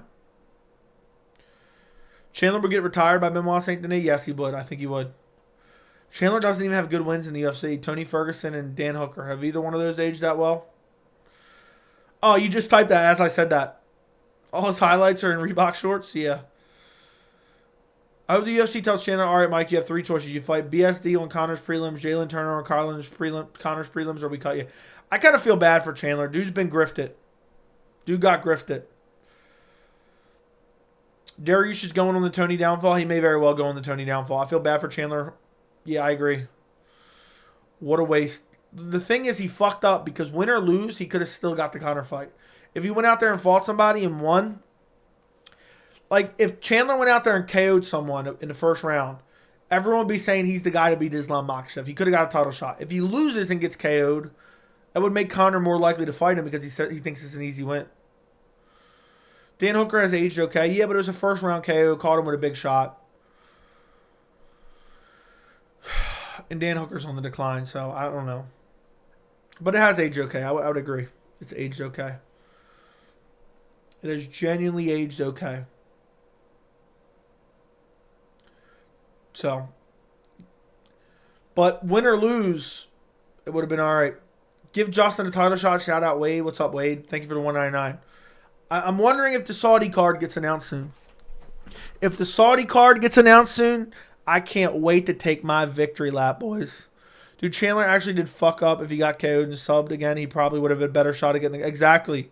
Chandler would get retired by Benoit Saint Denis? Yes, he would. I think he would. Chandler doesn't even have good wins in the UFC. Tony Ferguson and Dan Hooker. Have either one of those aged that well? Oh, you just typed that as I said that. All his highlights are in Reebok shorts? Yeah. I hope the UFC tells Chandler, all right, Mike, you have three choices. You fight BSD on Conor's prelims, Jalen Turner on Conor's prelims, or we cut you. I kind of feel bad for Chandler. Dude's been grifted. Dude got grifted. Dariush is going on the Tony downfall. He may very well go on the Tony downfall. I feel bad for Chandler. Yeah, I agree. What a waste. The thing is, he fucked up because win or lose, he could have still got the Conor fight. If he went out there and fought somebody and won, like if Chandler went out there and KO'd someone in the first round, everyone would be saying he's the guy to beat Islam Makhachev. He could have got a title shot. If he loses and gets KO'd, that would make Conor more likely to fight him because he thinks it's an easy win. Dan Hooker has aged okay. Yeah, but it was a first round KO. Caught him with a big shot. And Dan Hooker's on the decline, so I don't know. But it has aged okay. I would agree. It's aged okay. It has genuinely aged okay. So. But win or lose, it would have been all right. Give Justin a title shot. Shout out Wade. What's up, Wade? Thank you for the 199. I'm wondering if the Saudi card gets announced soon. If the Saudi card gets announced soon, I can't wait to take my victory lap, boys. Dude, Chandler actually did fuck up. If he got KO'd and subbed again, he probably would have been a better shot at getting the... Exactly.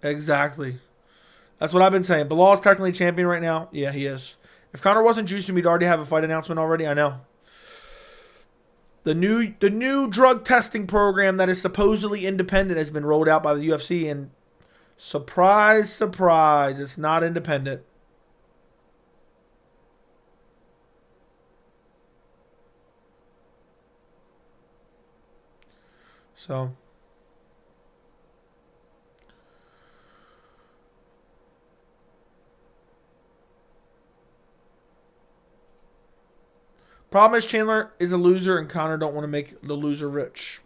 That's what I've been saying. Bilal's technically champion right now. Yeah, he is. If Conor wasn't juicing, we'd already have a fight announcement already. I know. The new drug testing program that is supposedly independent has been rolled out by the UFC, and surprise, surprise, it's not independent. So, Problem is Chandler is a loser and Conor don't want to make the loser rich.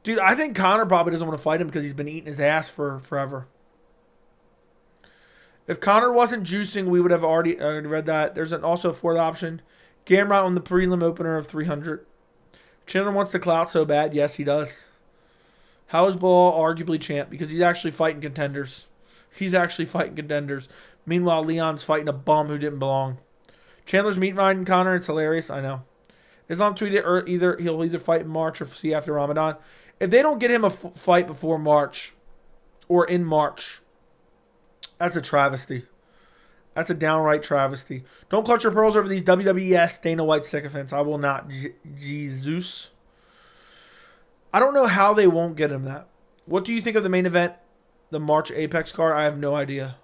Dude, I think Conor probably doesn't want to fight him because he's been eating his ass for forever. If Conor wasn't juicing, we would have already read that. There's also a fourth option. Gamrot on the prelim opener of 300. Chandler wants the clout so bad. Yes, he does. How is Bilal arguably champ? Because he's actually fighting contenders. He's actually fighting contenders. Meanwhile, Leon's fighting a bum who didn't belong. Chandler's meat riding Conor. It's hilarious. I know. Islam tweeted he'll either fight in March or see after Ramadan. If they don't get him a fight before March or in March, that's a travesty. That's a downright travesty. Don't clutch your pearls over these WWES Dana White sycophants. I will not. Jesus. I don't know how they won't get him that. What do you think of the main event? The March Apex card? I have no idea.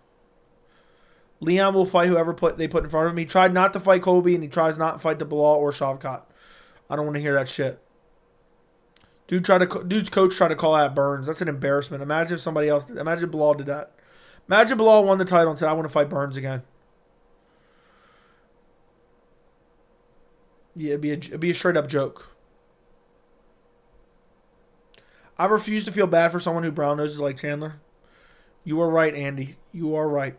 Leon will fight whoever they put in front of him. He tried not to fight Kobe, and he tries not to fight the Bilal or Shavkat. I don't want to hear that shit. Dude's coach tried to call out Burns. That's an embarrassment. Imagine if somebody else did. Imagine Bilal did that. Imagine Bilal won the title and said, I want to fight Burns again. Yeah, it'd be a straight up joke. I refuse to feel bad for someone who brown noses like Chandler. You are right, Andy. You are right.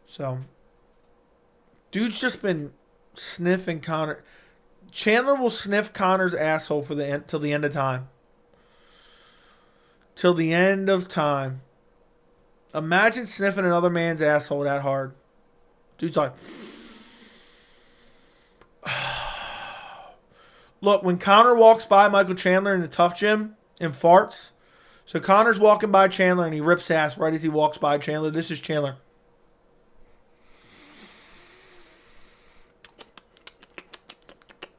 So, dude's just been sniffing Conor. Chandler will sniff Conor's asshole for till the end of time. Till the end of time. Imagine sniffing another man's asshole that hard. Dude's like... Look, when Conor walks by Michael Chandler in the Tough Gym and farts, so Conor's walking by Chandler and he rips ass right as he walks by Chandler. This is Chandler.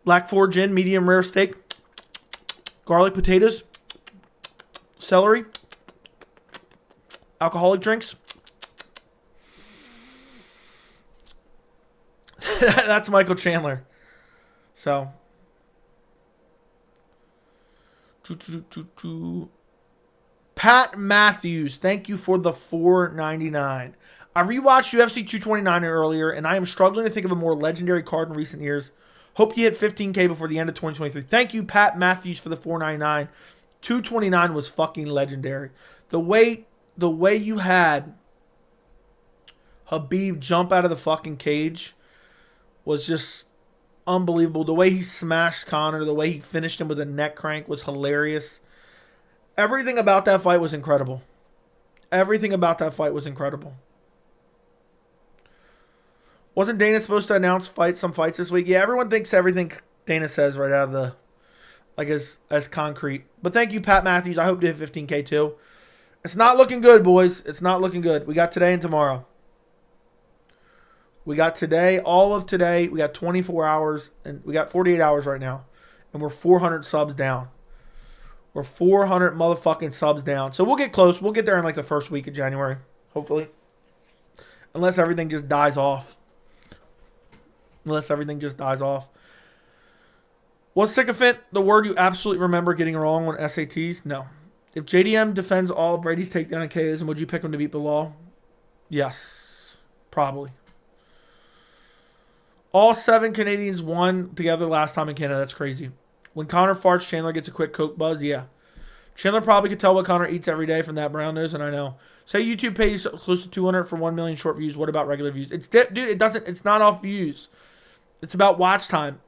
Black 4 gin, medium rare steak, garlic potatoes, celery, alcoholic drinks. That's Michael Chandler. So... Pat Matthews, thank you for the $4.99. I rewatched UFC 229 earlier, and I am struggling to think of a more legendary card in recent years. Hope you hit 15K before the end of 2023. Thank you, Pat Matthews, for the $4.99. 229 was fucking legendary. The way you had Habib jump out of the fucking cage was just unbelievable. The way he smashed Conor, the way he finished him with a neck crank was hilarious. Everything about that fight was incredible. Everything about that fight was incredible. Wasn't Dana supposed to announce some fights this week? Yeah, everyone thinks everything Dana says right out of the, like, as concrete. But thank you, Pat Matthews. I hope to hit 15K too. It's not looking good, boys. It's not looking good. We got today and tomorrow. We got today, all of today. We got 24 hours, and we got 48 hours right now. And we're 400 subs down. We're 400 motherfucking subs down. So we'll get close. We'll get there in like the first week of January, hopefully. Unless everything just dies off. What's sycophant the word you absolutely remember getting wrong on SATs? No. If JDM defends all of Brady's takedown and KOs, and would you pick him to beat Bilal? Yes. Probably. All 7 Canadians won together last time in Canada. That's crazy. When Conor farts, Chandler gets a quick Coke buzz. Yeah. Chandler probably could tell what Conor eats every day from that brown nose, and I know. Say YouTube pays close to 200 for 1 million short views. What about regular views? Dude, it's not off views. It's about watch time.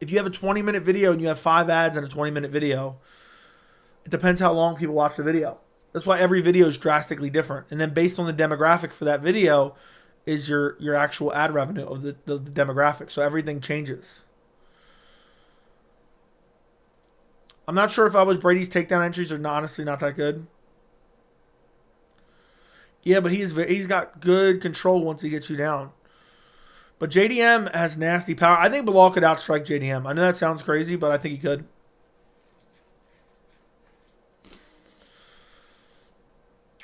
If you have a 20-minute video and you have 5 ads in a 20-minute video, it depends how long people watch the video. That's why every video is drastically different. And then based on the demographic for that video is your actual ad revenue of the demographic. So everything changes. I'm not sure if I was Brady's takedown entries are honestly not that good. Yeah, but he's got good control once he gets you down. But JDM has nasty power. I think Bilal could outstrike JDM. I know that sounds crazy, but I think he could.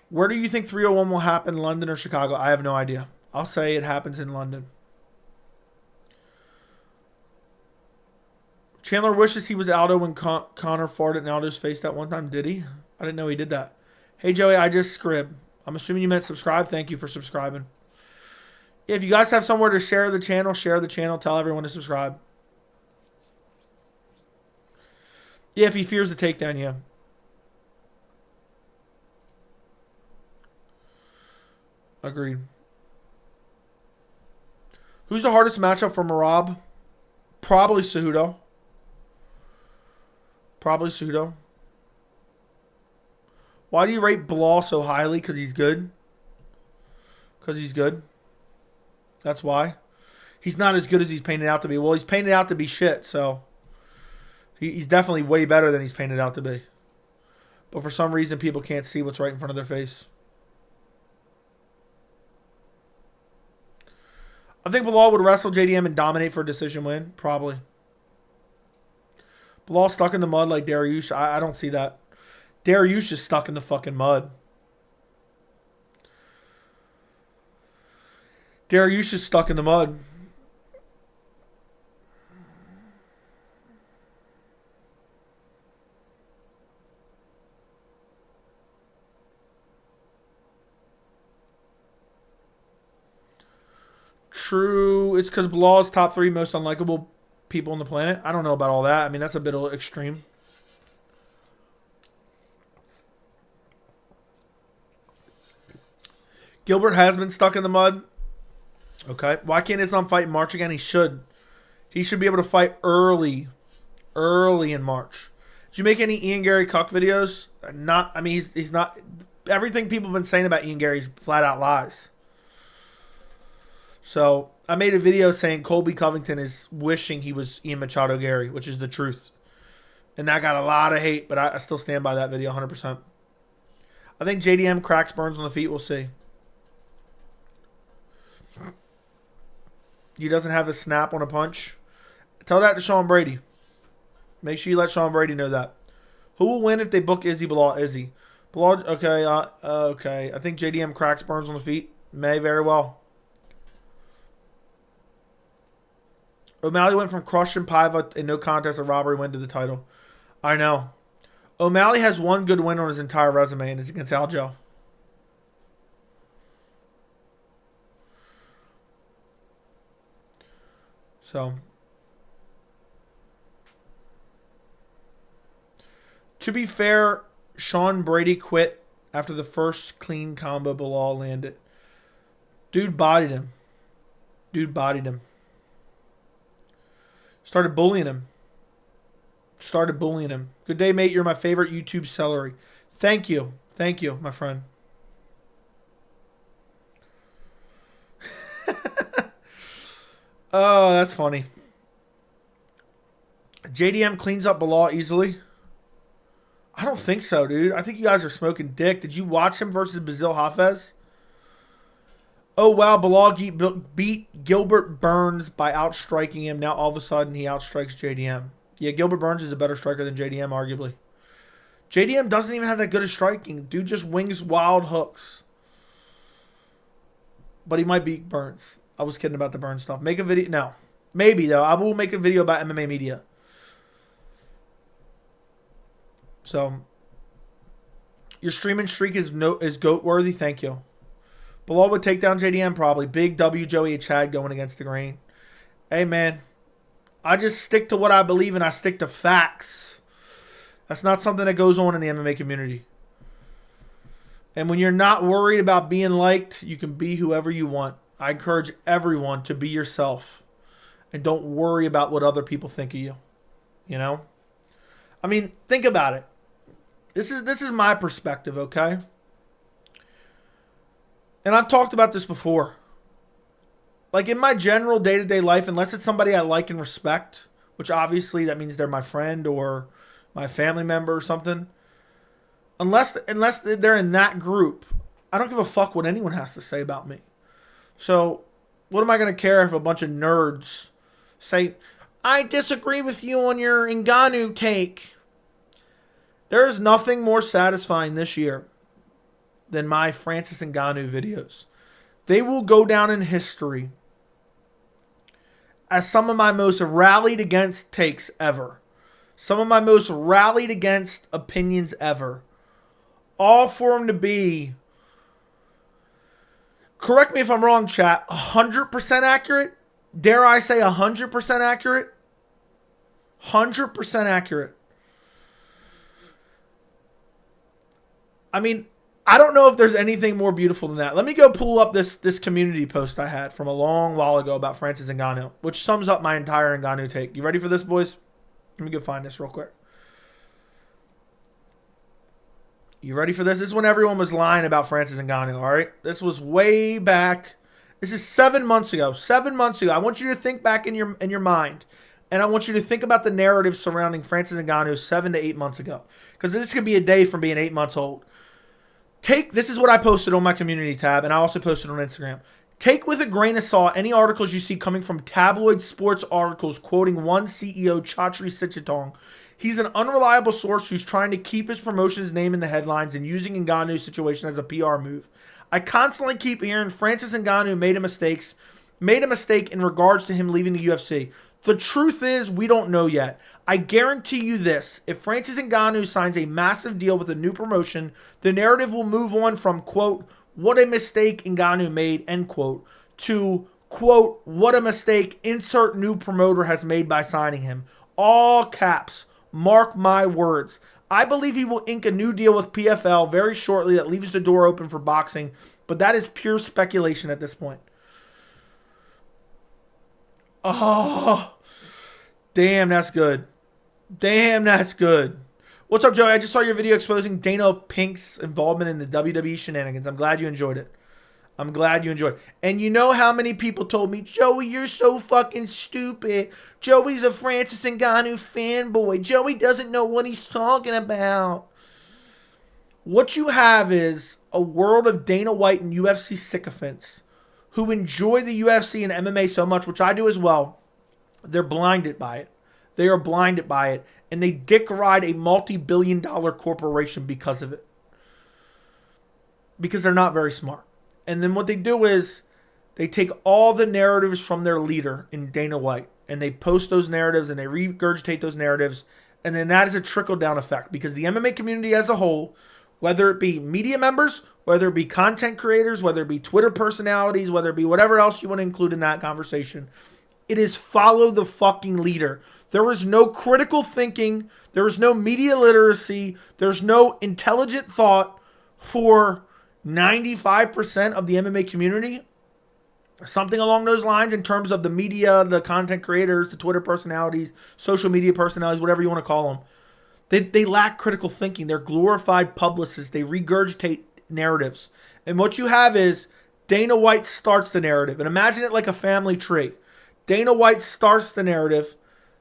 Where do you think 301 will happen, London or Chicago? I have no idea. I'll say it happens in London. Chandler wishes he was Aldo when Conor farted in Aldo's face that one time. Did he? I didn't know he did that. Hey, Joey, I just scrib. I'm assuming you meant subscribe. Thank you for subscribing. If you guys have somewhere to share the channel, share the channel. Tell everyone to subscribe. Yeah, if he fears the takedown, yeah. Agreed. Who's the hardest matchup for Merab? Probably Cejudo. Probably Cejudo. Why do you rate Bilal so highly? Because he's good. Because he's good. That's why. He's not as good as he's painted out to be. Well, he's painted out to be shit, so he's definitely way better than he's painted out to be. But for some reason, people can't see what's right in front of their face. I think Bilal would wrestle JDM and dominate for a decision win. Probably. Bilal stuck in the mud like Dariush. I don't see that. Dariush is stuck in the fucking mud. Dariush is stuck in the mud. True. It's because Bilal is top 3 most unlikable people on the planet. I don't know about all that. I mean, that's a bit extreme. Gilbert has been stuck in the mud. Okay. Why can't Islam fight in March again? He should. He should be able to fight early. Early in March. Did you make any Ian Gary Cuck videos? Not. I mean, he's not. Everything people have been saying about Ian Gary is flat out lies. So I made a video saying Colby Covington is wishing he was Ian Machado Gary, which is the truth. And that got a lot of hate, but I still stand by that video 100%. I think JDM cracks Burns on the feet. We'll see. He doesn't have a snap on a punch. Tell that to Sean Brady. Make sure you let Sean Brady know that. Who will win if they book Izzy Bilal? Izzy. Bilal, okay, okay. I think JDM cracks Burns on the feet. May very well. O'Malley went from crushing Paiva in no contest and robbery win to the title. I know. O'Malley has one good win on his entire resume, and it's against Aljo. So, to be fair, Sean Brady quit after the first clean combo Bilal landed. Dude bodied him. Dude bodied him. Started bullying him. Started bullying him. Good day, mate. You're my favorite YouTube celery. Thank you. Thank you, my friend. Oh, that's funny. JDM cleans up Bilal easily. I don't think so, dude. I think you guys are smoking dick. Did you watch him versus Bazil Hafez? Oh, wow. Bilal beat Gilbert Burns by outstriking him. Now, all of a sudden, he outstrikes JDM. Yeah, Gilbert Burns is a better striker than JDM, arguably. JDM doesn't even have that good of striking. Dude just wings wild hooks. But he might beat Burns. I was kidding about the Burns stuff. Make a video. No. Maybe, though. I will make a video about MMA media. So, your streaming streak is GOAT-worthy. Thank you. Bilal would take down JDM probably. Big W Joey H. Had going against the grain. Hey, man. I just stick to what I believe in. I stick to facts. That's not something that goes on in the MMA community. And when you're not worried about being liked, you can be whoever you want. I encourage everyone to be yourself. And don't worry about what other people think of you. You know? I mean, think about it. This is my perspective, okay? And I've talked about this before. Like in my general day-to-day life, unless it's somebody I like and respect, which obviously that means they're my friend or my family member or something. Unless they're in that group, I don't give a fuck what anyone has to say about me. So, what am I going to care if a bunch of nerds say, I disagree with you on your Ngannou take? There is nothing more satisfying this year than my Francis Ngannou videos. They will go down in history as some of my most rallied against takes ever. Some of my most rallied against opinions ever. All for him to be Correct me if I'm wrong, chat. 100% accurate? Dare I say 100% accurate? 100% accurate. I mean, I don't know if there's anything more beautiful than that. Let me go pull up this community post I had from a long while ago about Francis Ngannou, which sums up my entire Ngannou take. You ready for this, boys? Let me go find this real quick. You ready for this? This is when everyone was lying about Francis Ngannou, all right? This was way back. This is 7 months ago. 7 months ago. I want you to think back in your mind, and I want you to think about the narrative surrounding Francis Ngannou 7 to 8 months ago, because this could be a day from being 8 months old. This is what I posted on my community tab, and I also posted on Instagram. Take with a grain of salt any articles you see coming from tabloid sports articles quoting one CEO, Chatri Sichitong. He's an unreliable source who's trying to keep his promotion's name in the headlines and using Ngannou's situation as a PR move. I constantly keep hearing Francis Ngannou made a mistake in regards to him leaving the UFC. The truth is, we don't know yet. I guarantee you this. If Francis Ngannou signs a massive deal with a new promotion, the narrative will move on from, quote, what a mistake Ngannou made, end quote, to, quote, what a mistake insert new promoter has made by signing him. All caps. Mark my words. I believe he will ink a new deal with PFL very shortly that leaves the door open for boxing, but that is pure speculation at this point. Oh, damn, that's good. Damn, that's good. What's up, Joey? I just saw your video exposing Dana Pink's involvement in the WWE shenanigans. I'm glad you enjoyed it. I'm glad you enjoyed it. And you know how many people told me, Joey, you're so fucking stupid. Joey's a Francis Ngannou fanboy. Joey doesn't know what he's talking about. What you have is a world of Dana White and UFC sycophants who enjoy the UFC and MMA so much, which I do as well. They're blinded by it. They are blinded by it. And they dick ride a multi-billion-dollar corporation because of it. Because they're not very smart. And then what they do is they take all the narratives from their leader in Dana White. And they post those narratives and they regurgitate those narratives. And then that is a trickle-down effect. Because the MMA community as a whole, whether it be media members, whether it be content creators, whether it be Twitter personalities, whether it be whatever else you want to include in that conversation, it is follow the fucking leader. There is no critical thinking. There is no media literacy. There's no intelligent thought for 95% of the MMA community. Something along those lines in terms of the media, the content creators, the Twitter personalities, social media personalities, whatever you want to call them. They lack critical thinking. They're glorified publicists. They regurgitate narratives. And what you have is Dana White starts the narrative. And imagine it like a family tree. Dana White starts the narrative.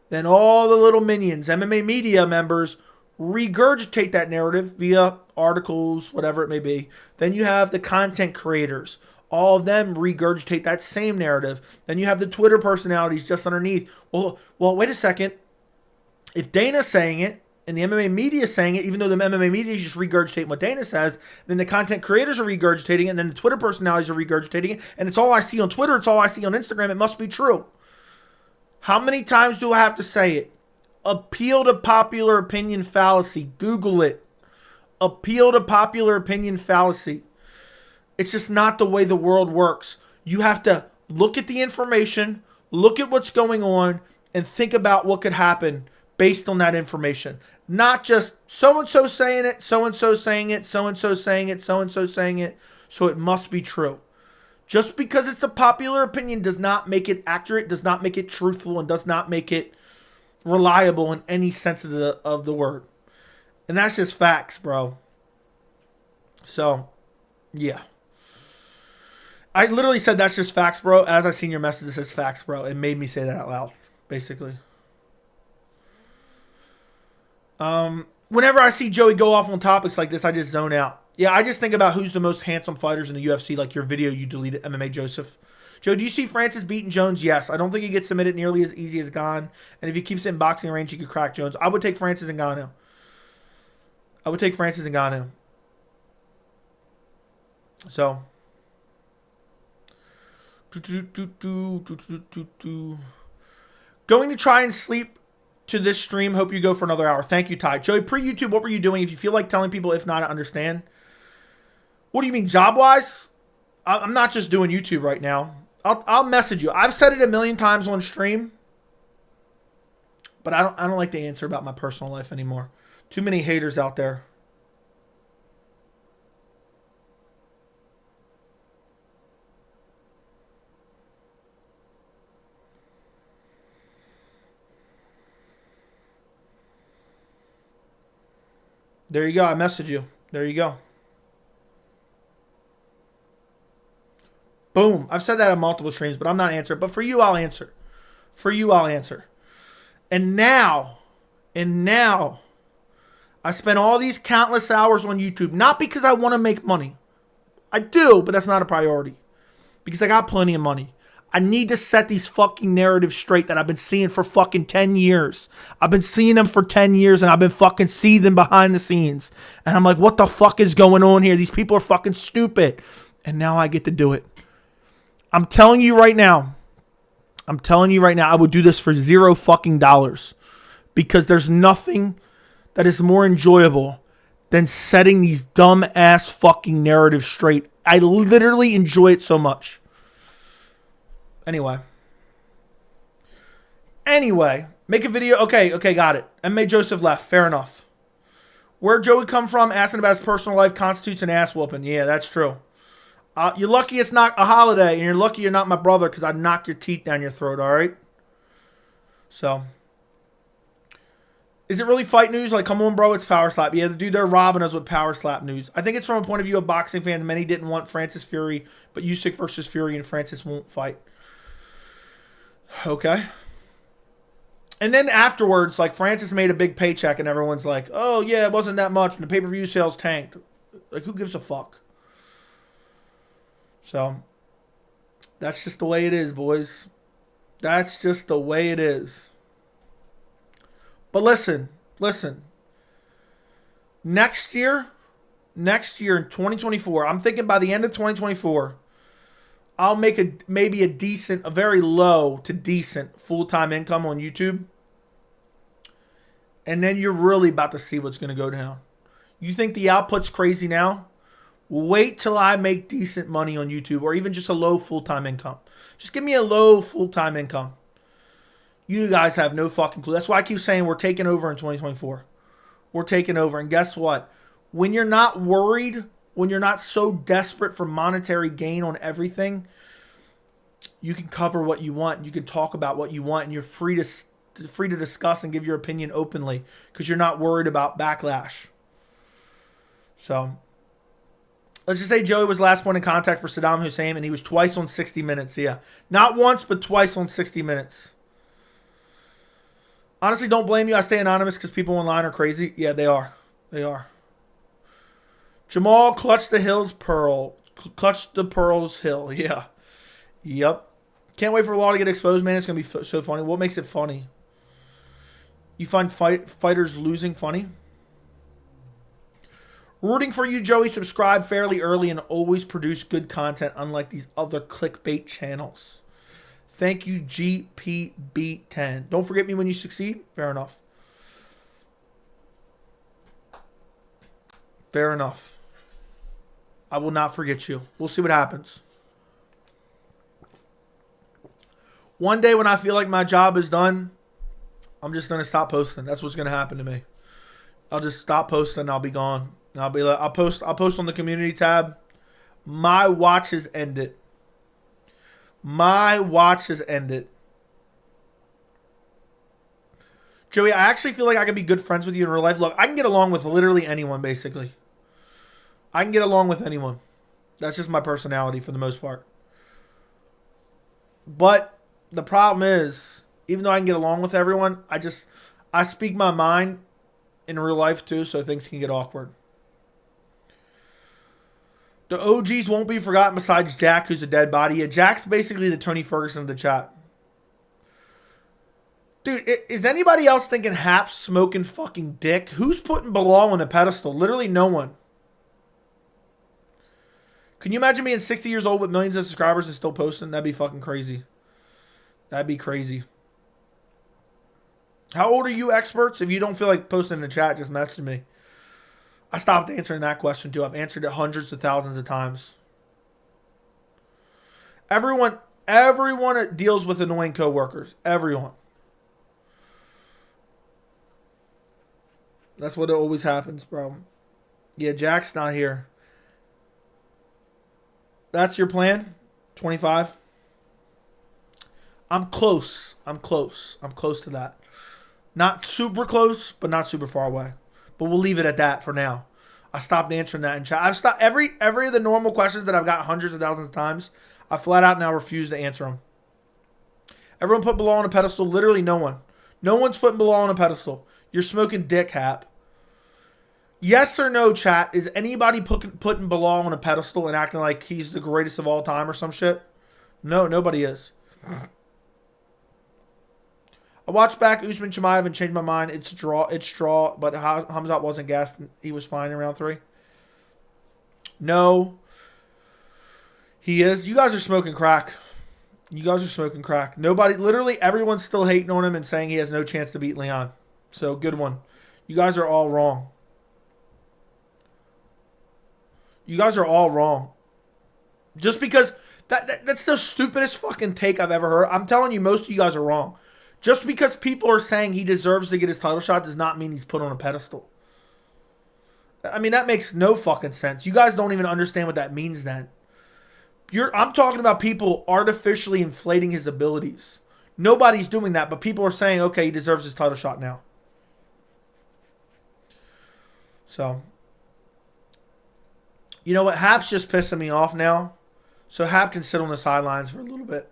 Then all the little minions, MMA media members, regurgitate that narrative via articles, whatever it may be. Then you have the content creators. All of them regurgitate that same narrative. Then you have the Twitter personalities just underneath. Well, wait a second. If Dana's saying it, and the MMA media is saying it, even though the MMA media is just regurgitating what Dana says, then the content creators are regurgitating it, and then the Twitter personalities are regurgitating it, and it's all I see on Twitter, it's all I see on Instagram, it must be true. How many times do I have to say it? Appeal to popular opinion fallacy. Google it. Appeal to popular opinion fallacy. It's just not the way the world works. You have to look at the information, look at what's going on, and think about what could happen based on that information. Not just so-and-so saying it, so-and-so saying it, so-and-so saying it, so-and-so saying it, so it must be true. Just because it's a popular opinion does not make it accurate, does not make it truthful, and does not make it reliable in any sense of the word. And that's just facts, bro. So, yeah. I literally said that's just facts, bro. As I seen your message that says facts, bro. It made me say that out loud, basically. Whenever I see Joey go off on topics like this, I just zone out. Yeah, I just think about who's the most handsome fighters in the UFC, like your video you deleted, MMA Joseph. Joe, do you see Francis beating Jones? Yes. I don't think he gets submitted nearly as easy as Gane. And if he keeps it in boxing range, he could crack Jones. I would take Francis and Ngannou. I would take Francis and Ngannou. So. Going to try and sleep to this stream. Hope you go for another hour. Thank you, Ty. Joey, pre-YouTube, what were you doing? If you feel like telling people, if not, I understand. What do you mean, job-wise? I'm not just doing YouTube right now. I'll message you. I've said it a million times on stream, but I don't like to answer about my personal life anymore. Too many haters out there. There you go. I messaged you. There you go. Boom. I've said that on multiple streams, but I'm not answering. But for you, I'll answer. For you, I'll answer. And now, I spent all these countless hours on YouTube, not because I want to make money. I do, but that's not a priority. Because I got plenty of money. I need to set these fucking narratives straight that I've been seeing for fucking 10 years. I've been seeing them for 10 years and I've been fucking seething behind the scenes. And I'm like, what the fuck is going on here? These people are fucking stupid. And now I get to do it. I'm telling you right now, I would do this for $0 fucking dollars. Because there's nothing that is more enjoyable than setting these dumb ass fucking narratives straight. I literally enjoy it so much. Anyway, make a video. Okay, got it. M.A. Joseph left. Fair enough. Where'd Joey come from? Asking about his personal life constitutes an ass whooping. Yeah, that's true. You're lucky it's not a holiday, and you're lucky you're not my brother because I'd knock your teeth down your throat, all right? So, is it really fight news? Like, come on, bro, it's power slap. Yeah, dude, they're robbing us with power slap news. I think it's from a point of view of boxing fans. Many didn't want Francis Fury, but Usyk versus Fury, and Francis won't fight. Okay. And then afterwards, like, Francis made a big paycheck, and everyone's like, oh, yeah, it wasn't that much, and the pay-per-view sales tanked. Like, who gives a fuck? So, that's just the way it is, boys. That's just the way it is. But listen. Next year in 2024, I'm thinking by the end of 2024, I'll make a very low to decent full-time income on YouTube. And then you're really about to see what's going to go down. You think the output's crazy now? Wait till I make decent money on YouTube or even just a low full-time income. Just give me a low full-time income. You guys have no fucking clue. That's why I keep saying we're taking over in 2024. We're taking over. And guess what? When you're not worried, when you're not so desperate for monetary gain on everything, you can cover what you want. You can talk about what you want. And you're free to discuss and give your opinion openly because you're not worried about backlash. So, let's just say Joey was last point in contact for Saddam Hussein and he was twice on 60 Minutes. Yeah. Not once, but twice on 60 Minutes. Honestly, don't blame you. I stay anonymous because people online are crazy. Yeah, they are. They are. Jamal clutched the pearls hill. Yeah. Yep. Can't wait for Law to get exposed, man. It's going to be so funny. What makes it funny? You find fighters losing funny? Rooting for you, Joey. Subscribe fairly early and always produce good content, unlike these other clickbait channels. Thank you, GPB10. Don't forget me when you succeed. Fair enough. Fair enough. I will not forget you. We'll see what happens. One day when I feel like my job is done, I'm just going to stop posting. That's what's going to happen to me. I'll just stop posting and I'll be gone. And I'll be like, I'll post on the community tab. My watch has ended. My watch has ended. Joey, I actually feel like I can be good friends with you in real life. Look, I can get along with literally anyone, basically. I can get along with anyone. That's just my personality for the most part. But the problem is, even though I can get along with everyone, I speak my mind in real life too, so things can get awkward. The OGs won't be forgotten besides Jack, who's a dead body. Yeah, Jack's basically the Tony Ferguson of the chat. Dude, is anybody else thinking Hap's smoking fucking dick? Who's putting Bilal on a pedestal? Literally no one. Can you imagine being 60 years old with millions of subscribers and still posting? That'd be fucking crazy. That'd be crazy. How old are you, experts? If you don't feel like posting in the chat, just message me. I stopped answering that question too. I've answered it hundreds of thousands of times. Everyone deals with annoying coworkers. Everyone. That's what always happens, bro. Yeah, Jack's not here. That's your plan? 25? I'm close. I'm close to that. Not super close, but not super far away. But we'll leave it at that for now. I stopped answering that in chat. I've stopped every of the normal questions that I've got hundreds of thousands of times. I flat out now refuse to answer them. Everyone put Bilal on a pedestal. Literally no one. No one's putting Bilal on a pedestal. You're smoking dick, Hap. Yes or no, chat? Is anybody putting Bilal on a pedestal and acting like he's the greatest of all time or some shit? No, nobody is. I watched back Usman Chimaev and changed my mind. It's draw, but Hamzat wasn't gassed. He was fine in round 3. No. He is. You guys are smoking crack. Nobody, literally everyone's still hating on him and saying he has no chance to beat Leon. So, good one. You guys are all wrong. Just because that's the stupidest fucking take I've ever heard. I'm telling you, most of you guys are wrong. Just because people are saying he deserves to get his title shot does not mean he's put on a pedestal. I mean, that makes no fucking sense. You guys don't even understand what that means then. I'm talking about people artificially inflating his abilities. Nobody's doing that, but people are saying, okay, he deserves his title shot now. So, you know what? Hap's just pissing me off now. So Hap can sit on the sidelines for a little bit.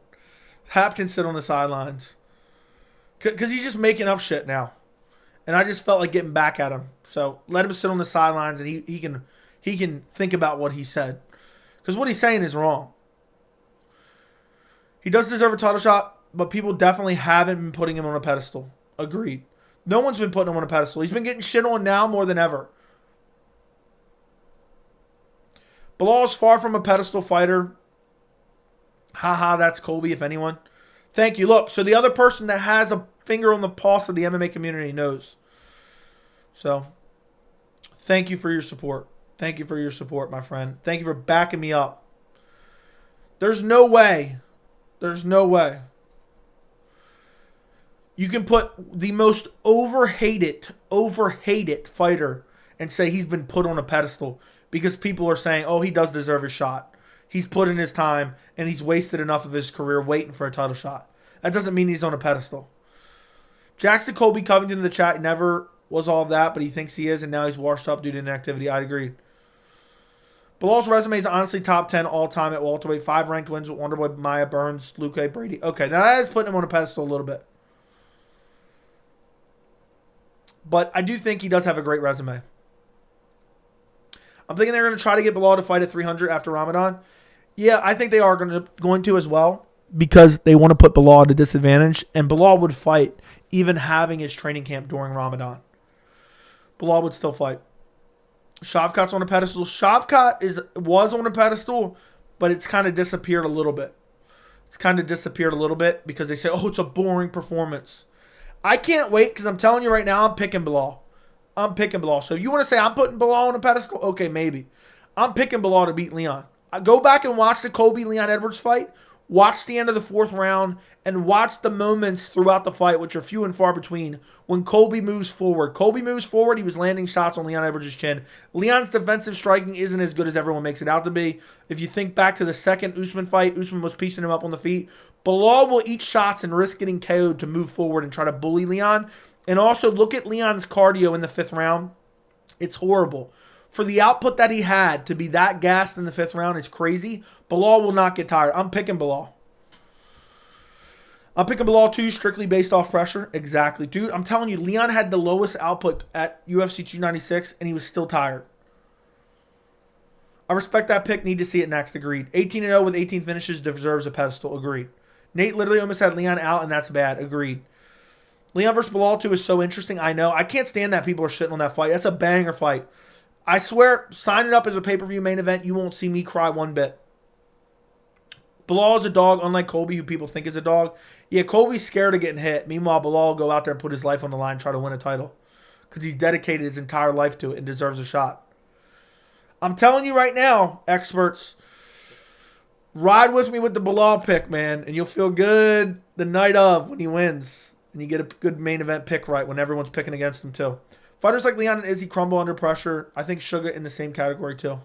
Because he's just making up shit now. And I just felt like getting back at him. So let him sit on the sidelines and he can think about what he said. Because what he's saying is wrong. He does deserve a title shot, but people definitely haven't been putting him on a pedestal. Agreed. No one's been putting him on a pedestal. He's been getting shit on now more than ever. Bilal's far from a pedestal fighter. Haha, that's Colby, if anyone. Thank you. Look, so the other person that has a finger on the pulse of the MMA community knows. So, thank you for your support. Thank you for your support, my friend. Thank you for backing me up. There's no way you can put the most overhated fighter and say he's been put on a pedestal because people are saying, oh, he does deserve a shot. He's put in his time, and he's wasted enough of his career waiting for a title shot. That doesn't mean he's on a pedestal. Jackson Colby Covington in the chat never was all of that, but he thinks he is, and now he's washed up due to inactivity. I agree. Bilal's resume is honestly top 10 all-time at welterweight. 5 ranked wins with Wonderboy, Maya, Burns, Luque, Brady. Okay, now that is putting him on a pedestal a little bit. But I do think he does have a great resume. I'm thinking they're going to try to get Bilal to fight at 300 after Ramadan. Yeah, I think they are going to as well because they want to put Bilal at a disadvantage, and Bilal would fight even having his training camp during Ramadan. Bilal would still fight. Shavkat's on a pedestal. Shavkat was on a pedestal, but it's kind of disappeared a little bit. Because they say, oh, it's a boring performance. I can't wait because I'm telling you right now, I'm picking Bilal. So if you want to say I'm putting Bilal on a pedestal, okay, maybe. I'm picking Bilal to beat Leon. Go back and watch the Colby-Leon Edwards fight. Watch the end of the 4th round and watch the moments throughout the fight, which are few and far between, when Colby moves forward. He was landing shots on Leon Edwards' chin. Leon's defensive striking isn't as good as everyone makes it out to be. If you think back to the second Usman fight, Usman was piecing him up on the feet. Bilal will eat shots and risk getting KO'd to move forward and try to bully Leon. And also look at Leon's cardio in the 5th round. It's horrible. For the output that he had to be that gassed in the 5th round is crazy. Bilal will not get tired. I'm picking Bilal. Too, strictly based off pressure. Exactly. Dude, I'm telling you, Leon had the lowest output at UFC 296, and he was still tired. I respect that pick. Need to see it next. Agreed. 18-0 with 18 finishes deserves a pedestal. Agreed. Nate literally almost had Leon out, and that's bad. Agreed. Leon versus Bilal, too, is so interesting. I know. I can't stand that people are shitting on that fight. That's a banger fight. I swear, sign it up as a pay-per-view main event. You won't see me cry one bit. Bilal is a dog, unlike Colby, who people think is a dog. Yeah, Colby's scared of getting hit. Meanwhile, Bilal will go out there and put his life on the line and try to win a title. Because he's dedicated his entire life to it and deserves a shot. I'm telling you right now, experts, Ride with me with the Bilal pick, man, and you'll feel good the night of when he wins. And you get a good main event pick right when everyone's picking against him, too. Fighters like Leon and Izzy crumble under pressure. I think Sugar in the same category, too.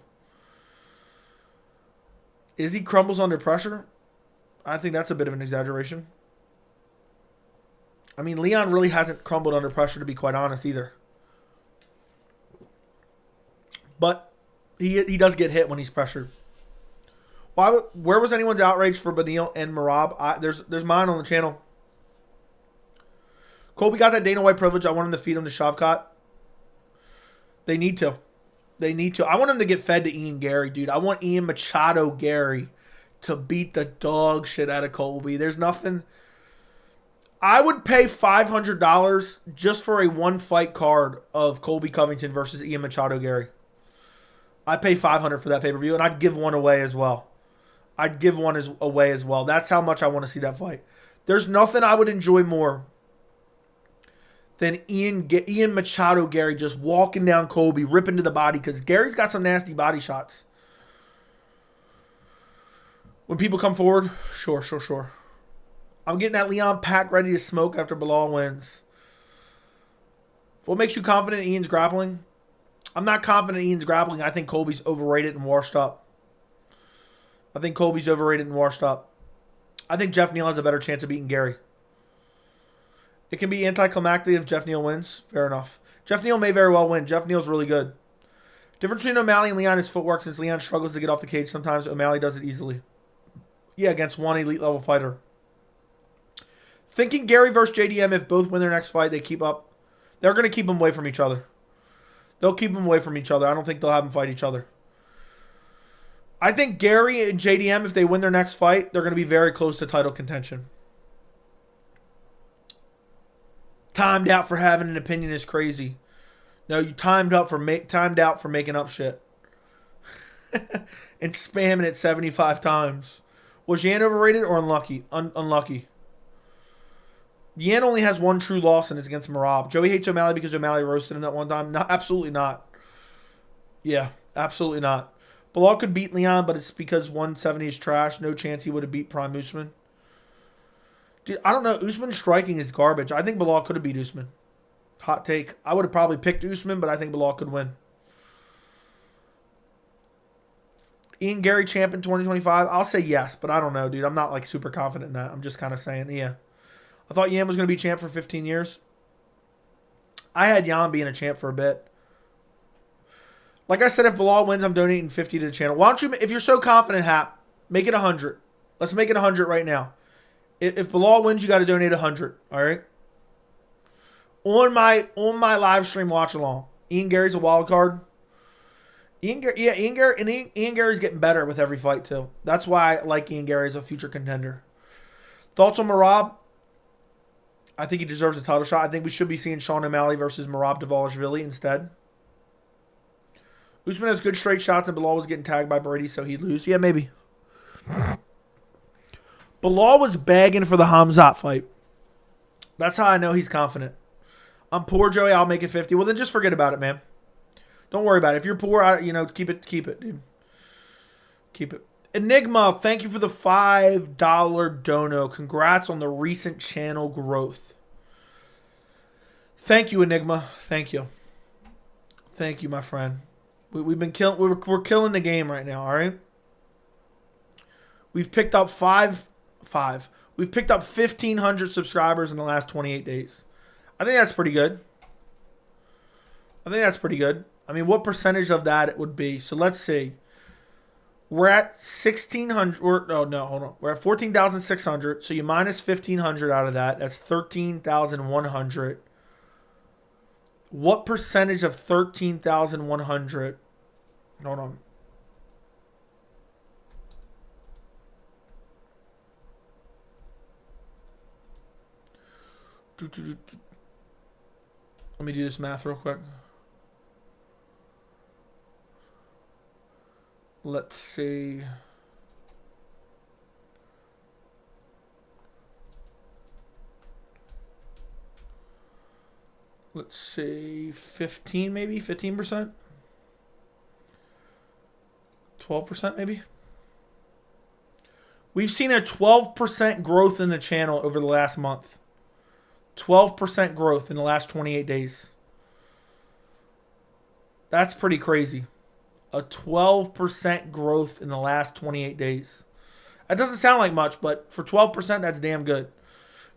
Izzy crumbles under pressure? I think that's a bit of an exaggeration. I mean, Leon really hasn't crumbled under pressure, to be quite honest, either. But he does get hit when he's pressured. Where was anyone's outrage for Beneil and Merab? There's mine on the channel. Colby got that Dana White privilege. I want him to feed him to Shavkat. They need to. They need to. I want him to get fed to Ian Gary, dude. I want Ian Machado Gary to beat the dog shit out of Colby. There's nothing. I would pay $500 just for a one-fight card of Colby Covington versus Ian Machado Gary. I'd pay $500 for that pay-per-view, and I'd give one away as well. Away as well. That's how much I want to see that fight. There's nothing I would enjoy more than Ian Machado Gary just walking down Colby, ripping to the body, because Gary's got some nasty body shots. When people come forward, sure. I'm getting that Leon pack ready to smoke after Bilal wins. What makes you confident in Ian's grappling? I'm not confident in Ian's grappling. I think Colby's overrated and washed up. I think Jeff Neal has a better chance of beating Gary. It can be anticlimactic if Jeff Neal wins. Fair enough. Jeff Neal may very well win. Jeff Neal's really good. Difference between O'Malley and Leon is footwork. Since Leon struggles to get off the cage sometimes, O'Malley does it easily. Yeah, against one elite level fighter. Thinking Gary versus JDM, if both win their next fight, they keep up. They're going to keep them away from each other. They'll keep them away from each other. I don't think they'll have them fight each other. I think Gary and JDM, if they win their next fight, they're going to be very close to title contention. Timed out for having an opinion is crazy. No, you timed out for making up shit. And spamming it 75 times. Was Yan overrated or unlucky? Unlucky. Yan only has one true loss, and it's against Merab. Joey hates O'Malley because O'Malley roasted him that one time. No, absolutely not. Yeah, absolutely not. Bilal could beat Leon, but it's because 170 is trash. No chance he would have beat Prime Usman. Dude, I don't know. Usman's striking is garbage. I think Bilal could have beat Usman. Hot take. I would have probably picked Usman, but I think Bilal could win. Ian Gary champ in 2025? I'll say yes, but I don't know, dude. I'm not like super confident in that. I'm just kind of saying, yeah. I thought Yan was going to be champ for 15 years. I had Yan being a champ for a bit. Like I said, if Bilal wins, I'm donating 50 to the channel. Why don't you, if you're so confident, Hap, make it 100. Let's make it 100 right now. If Bilal wins, you got to donate 100. All right. On my live stream watch along, Ian Gary's a wild card. Ian Gary's getting better with every fight too. That's why I like Ian Gary as a future contender. Thoughts on Merab? I think he deserves a title shot. I think we should be seeing Sean O'Malley versus Merab Dvalishvili instead. Usman has good straight shots, and Bilal was getting tagged by Brady, so he'd lose. Yeah, maybe. Bilal was begging for the Hamzat fight. That's how I know he's confident. I'm poor, Joey. I'll make it 50. Well, then just forget about it, man. Don't worry about it. If you're poor, keep it, dude. Keep it. Enigma, thank you for the $5 dono. Congrats on the recent channel growth. Thank you, Enigma. Thank you. Thank you, my friend. We've been killing. We're killing the game right now. All right. We've picked up We've picked up 1,500 subscribers in the last 28 days. I think that's pretty good. I mean, what percentage of that it would be? So let's see. We're at 1,600. Hold on. We're at 14,600. So you minus 1,500 out of that. That's 13,100. What percentage of 13,100? Hold on. Let me do this math real quick. Let's see. Let's say 15 maybe, 15%? 12% maybe? We've seen a 12% growth in the channel over the last month. 12% growth in the last 28 days. That's pretty crazy. A 12% growth in the last 28 days. That doesn't sound like much, but for 12%, that's damn good.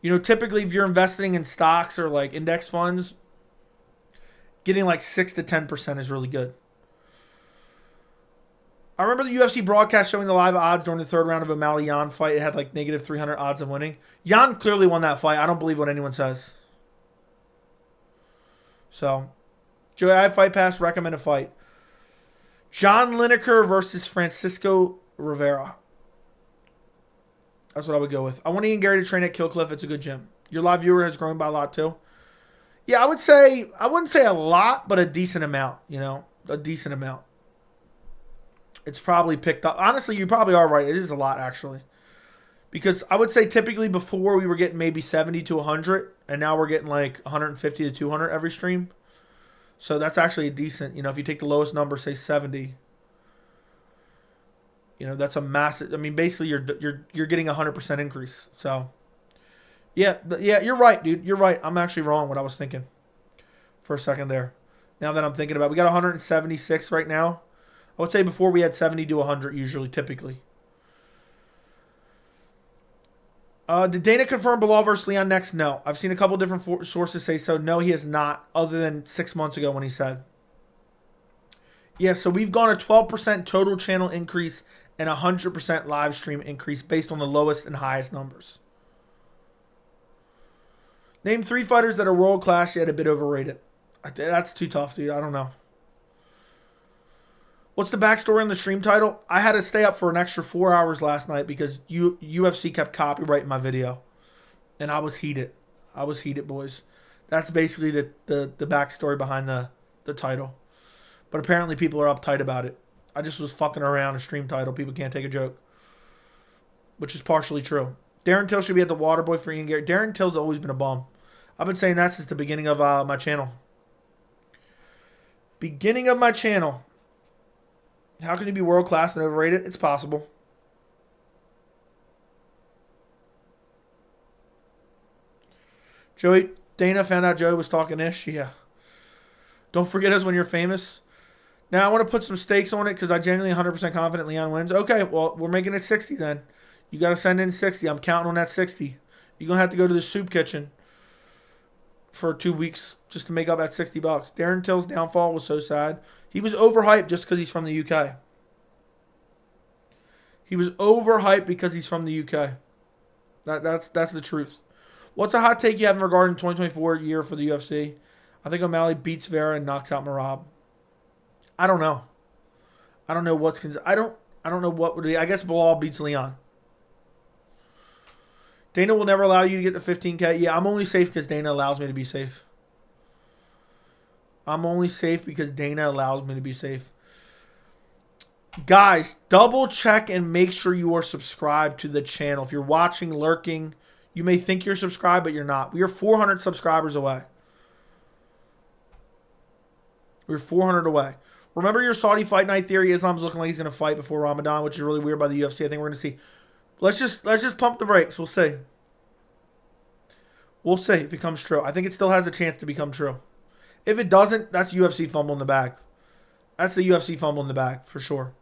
You know, typically if you're investing in stocks or like index funds, getting like 6 to 10% is really good. I remember the UFC broadcast showing the live odds during the third round of O'Malley-Yan fight. It had like negative 300 odds of winning. Yan clearly won that fight. I don't believe what anyone says. So, Joey, I have Fight Pass. Recommend a fight. John Lineker versus Francisco Rivera. That's what I would go with. I want Ian Gary to train at Killcliff. It's a good gym. Your live viewer has grown by a lot too. Yeah, I wouldn't say a lot, but a decent amount, you know, a decent amount. It's probably picked up. Honestly, you probably are right. It is a lot, actually. Because I would say typically before we were getting maybe 70 to 100, and now we're getting like 150 to 200 every stream. So that's actually a decent, you know, if you take the lowest number, say 70, you know, that's a massive, I mean, basically you're getting a 100% increase. So, yeah, you're right, dude. You're right. I'm actually wrong what I was thinking for a second there. Now that I'm thinking about it, we got 176 right now. I would say before we had 70 to 100 usually, typically. Did Dana confirm Bilal versus Leon next? No. I've seen a couple different sources say so. No, he has not, other than 6 months ago when he said. Yeah, so we've gone a 12% total channel increase and a 100% live stream increase based on the lowest and highest numbers. Name 3 fighters that are world class yet a bit overrated. That's too tough, dude. I don't know. What's the backstory on the stream title? I had to stay up for an extra 4 hours last night because UFC kept copyrighting my video. And I was heated. I was heated, boys. That's basically the backstory behind the title. But apparently people are uptight about it. I just was fucking around a stream title. People can't take a joke. Which is partially true. Darren Till should be at the Waterboy for Ian Gary. Darren Till's always been a bum. I've been saying that since the beginning of my channel. Beginning of my channel. How can you be world class and overrated? It's possible. Joey, Dana found out Joey was talking ish. Yeah. Don't forget us when you're famous. Now I want to put some stakes on it because I genuinely 100% confident Leon wins. Okay, well, we're making it 60 then. You got to send in 60. I'm counting on that 60. You're going to have to go to the soup kitchen for 2 weeks just to make up that $60. Darren Till's downfall was so sad. He was overhyped just because he's from the UK. He was overhyped because he's from the UK. That's the truth. What's a hot take you have in regarding 2024 year for the UFC? I think O'Malley beats Vera and knocks out Merab. I don't know. I don't know what's I don't know what would be. I guess Bilal beats Leon. Dana will never allow you to get the 15K. Yeah, I'm only safe because Dana allows me to be safe. I'm only safe because Dana allows me to be safe. Guys, double check and make sure you are subscribed to the channel. If you're watching, lurking, you may think you're subscribed, but you're not. We are 400 subscribers away. We're 400 away. Remember your Saudi fight night theory? Islam's looking like he's going to fight before Ramadan, which is really weird by the UFC. I think we're going to see. Let's just pump the brakes. We'll see. We'll see if it comes true. I think it still has a chance to become true. If it doesn't, that's UFC fumble in the bag. That's the UFC fumble in the bag, for sure.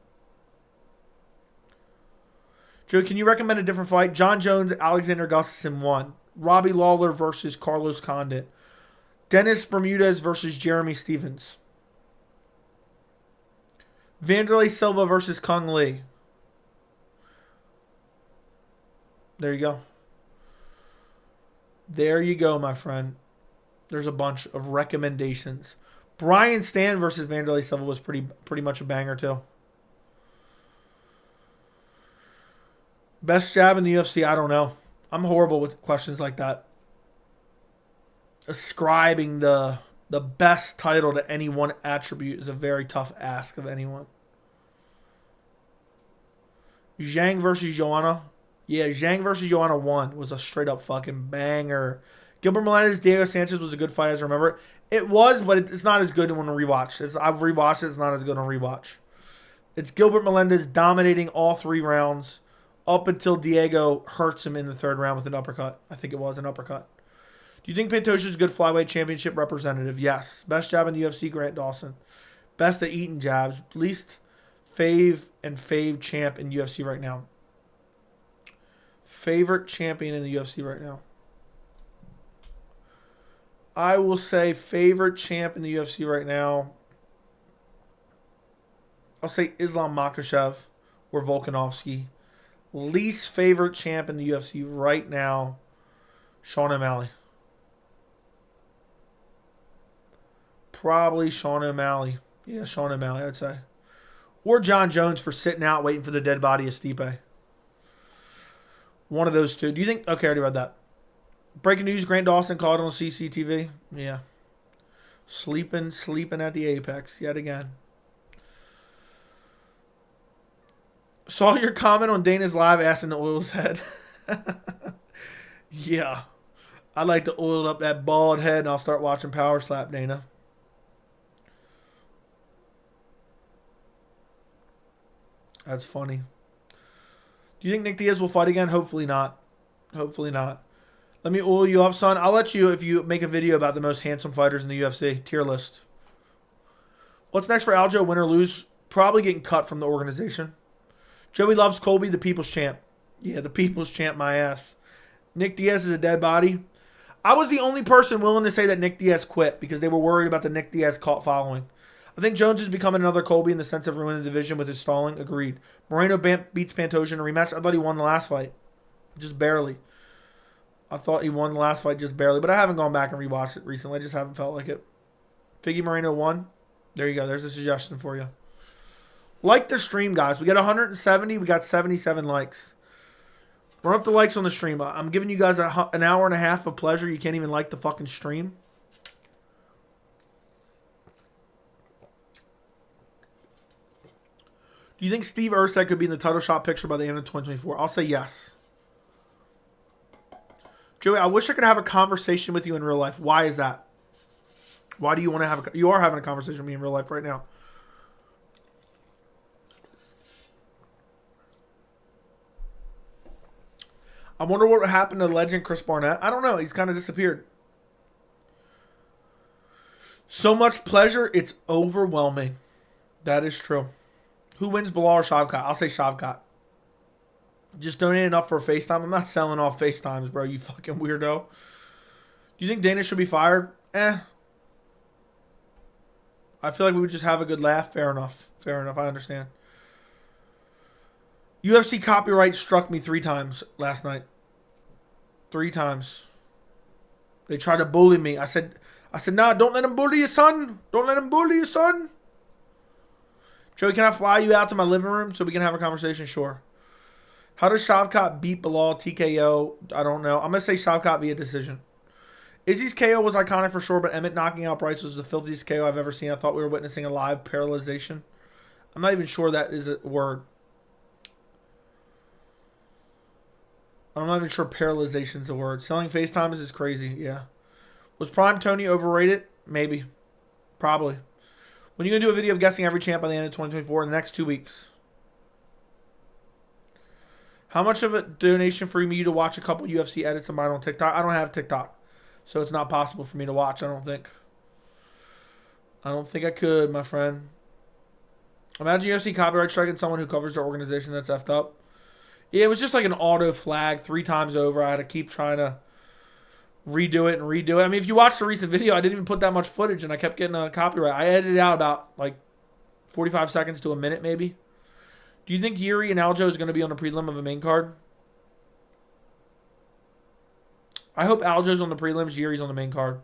Joe, can you recommend a different fight? John Jones, Alexander Gustafsson 1. Robbie Lawler versus Carlos Condit. Dennis Bermudez versus Jeremy Stevens. Vanderlei Silva versus Kung Lee. There you go. There you go, my friend. There's a bunch of recommendations. Brian Stan versus Vanderlei Silva was pretty much a banger too. Best jab in the UFC, I don't know. I'm horrible with questions like that. Ascribing the best title to any one attribute is a very tough ask of anyone. Zhang versus Joanna. Yeah, Zhang versus Joanna 1 was a straight up fucking banger. Gilbert Melendez, Diego Sanchez was a good fight, as I remember. It was, but it's not as good when I rewatch. I've rewatched it. It's not as good on rewatch. It's Gilbert Melendez dominating all 3 rounds up until Diego hurts him in the third round with an uppercut. I think it was an uppercut. Do you think Pantoja is a good flyweight championship representative? Yes. Best jab in the UFC, Grant Dawson. Best at eating jabs. Least fave champ in UFC right now. Favorite champion in the UFC right now. I will say favorite champ in the UFC right now. I'll say Islam Makhachev or Volkanovski. Least favorite champ in the UFC right now, Sean O'Malley. Probably Sean O'Malley. Yeah, Sean O'Malley, I'd say. Or John Jones for sitting out waiting for the dead body of Stipe. One of those two. Do you think... Okay, I already read that. Breaking news, Grant Dawson caught on CCTV. Yeah. Sleeping at the Apex yet again. Saw your comment on Dana's live asking to oil his head. Yeah. I'd like to oil up that bald head and I'll start watching Power Slap, Dana. That's funny. Do you think Nick Diaz will fight again? Hopefully not. Hopefully not. Let me oil you up, son. I'll let you if you make a video about the most handsome fighters in the UFC. Tier list. What's next for Aljo? Win or lose? Probably getting cut from the organization. Joey loves Colby, the people's champ. Yeah, the people's champ, my ass. Nick Diaz is a dead body. I was the only person willing to say that Nick Diaz quit because they were worried about the Nick Diaz cult following. I think Jones is becoming another Colby in the sense of ruining the division with his stalling. Agreed. Moreno beats Pantoja in a rematch. I thought he won the last fight. Just barely. I thought he won the last fight just barely. But I haven't gone back and rewatched it recently. I just haven't felt like it. Figgy Moreno won. There you go. There's a suggestion for you. Like the stream, guys. We got 170. We got 77 likes. Run up the likes on the stream. I'm giving you guys an hour and a half of pleasure. You can't even like the fucking stream. Do you think Steve Ursak could be in the title shot picture by the end of 2024? I'll say yes. Joey, I wish I could have a conversation with you in real life. Why is that? Why do you want to have you are having a conversation with me in real life right now. I wonder what happened to legend Chris Barnett. I don't know. He's kind of disappeared. So much pleasure, it's overwhelming. That is true. Who wins, Bilal or Shavkat? I'll say Shavkat. Just donate enough for FaceTime. I'm not selling off FaceTimes, bro. You fucking weirdo. Do you think Dana should be fired? I feel like we would just have a good laugh. Fair enough. Fair enough. I understand. UFC copyright struck me 3 times last night. 3 times. They tried to bully me. I said, nah, don't let him bully you, son. Don't let him bully you, son. Joey, can I fly you out to my living room so we can have a conversation? Sure. How does Shavkat beat Bilal TKO? I don't know. I'm going to say Shavkat via decision. Izzy's KO was iconic for sure, but Emmett knocking out Bryce was the filthiest KO I've ever seen. I thought we were witnessing a live paralyzation. I'm not even sure that is a word. I'm not even sure paralyzation is a word. Selling FaceTimes is crazy, yeah. Was Prime Tony overrated? Maybe. Probably. When are you going to do a video of guessing every champ by the end of 2024 in the next 2 weeks? How much of a donation for you to watch a couple UFC edits of mine on TikTok? I don't have TikTok, so it's not possible for me to watch, I don't think. I don't think I could, my friend. Imagine UFC copyright striking someone who covers their organization that's effed up. Yeah, it was just like an auto flag 3 times over. I had to keep trying to redo it. I mean, if you watch the recent video, I didn't even put that much footage, and I kept getting a copyright. I edited out about like 45 seconds to a minute, maybe. Do you think Yuri and Aljo is going to be on the prelim of a main card? I hope Aljo's on the prelims, Yuri's on the main card.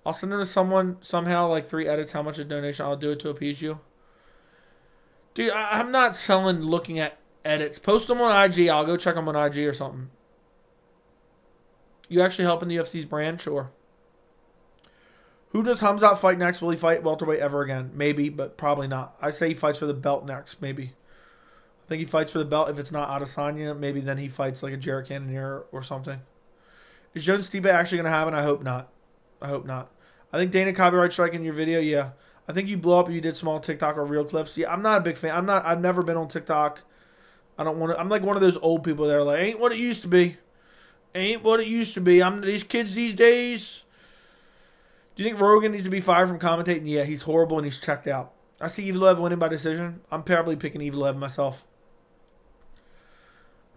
I'll send it to someone somehow, like 3 edits. How much a donation? I'll do it to appease you. Dude, I'm not selling looking at edits. Post them on IG. I'll go check them on IG or something. You actually helping the UFC's brand? Sure. Who does Hamzat fight next? Will he fight welterweight ever again? Maybe, but probably not. I say he fights for the belt next, maybe. I think he fights for the belt. If it's not Adesanya, maybe then he fights like a Jared Cannonier or something. Is Jones Stipe actually going to happen? I hope not. I hope not. I think Dana copyright striking your video, yeah. I think you blow up and you did small TikTok or real clips. Yeah, I'm not a big fan. I've never been on TikTok. I don't want to. I'm like one of those old people that are like, ain't what it used to be. Ain't what it used to be. I'm these kids these days. Do you think Rogan needs to be fired from commentating? Yeah, he's horrible and he's checked out. I see Evil winning by decision. I'm probably picking Evil myself.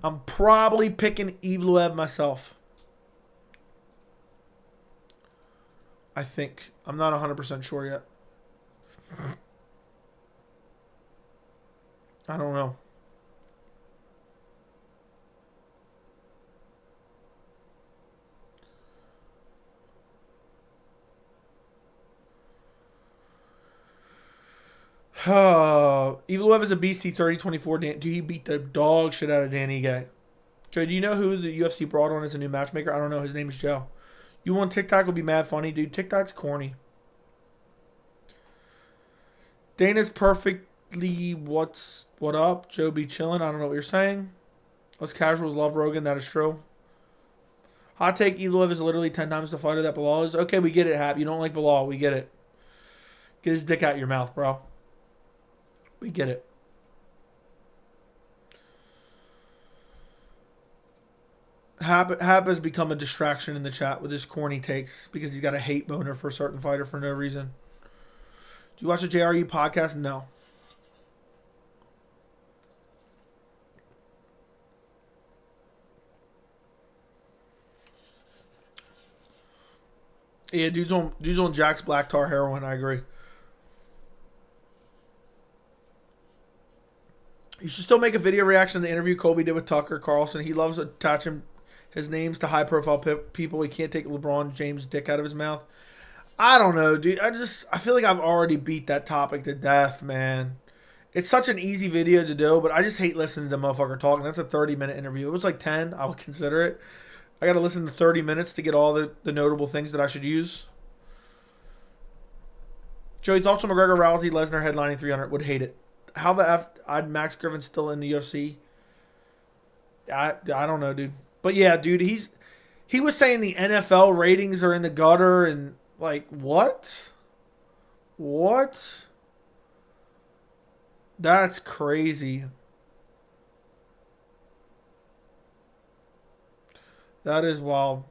I'm probably picking Evil myself. I think. I'm not 100% sure yet. I don't know. Evil is a beast. He 30-24. Dude, he beat the dog shit out of Danny Gay. Joe, do you know who the UFC brought on as a new matchmaker? I don't know. His name is Joe. You want TikTok will be mad funny, dude. TikTok's corny. Dana's perfectly what up? Joe be chilling. I don't know what you're saying. Us casuals love Rogan. That is true. Hot take, Evil is literally 10 times the fighter that Bilal is. Okay, we get it, Hap. You don't like Bilal. We get it. Get his dick out your mouth, bro. We get it. Hap has become a distraction in the chat with his corny takes because he's got a hate boner for a certain fighter for no reason. Do you watch the JRU podcast? No. Yeah, dude's on Jack's Black Tar heroin. I agree. You should still make a video reaction to the interview Colby did with Tucker Carlson. He loves attaching his names to high-profile people. He can't take LeBron James' dick out of his mouth. I don't know, dude. I feel like I've already beat that topic to death, man. It's such an easy video to do, but I just hate listening to motherfucker talking. That's a 30-minute interview. It was like 10. I would consider it. I got to listen to 30 minutes to get all the notable things that I should use. Joey, thoughts on McGregor, Rousey, Lesnar headlining 300? Would hate it. How the F I'd Max Griffin still in the UFC? I don't know, dude. But yeah, dude, he was saying the NFL ratings are in the gutter and like what? What? That's crazy. That is wild.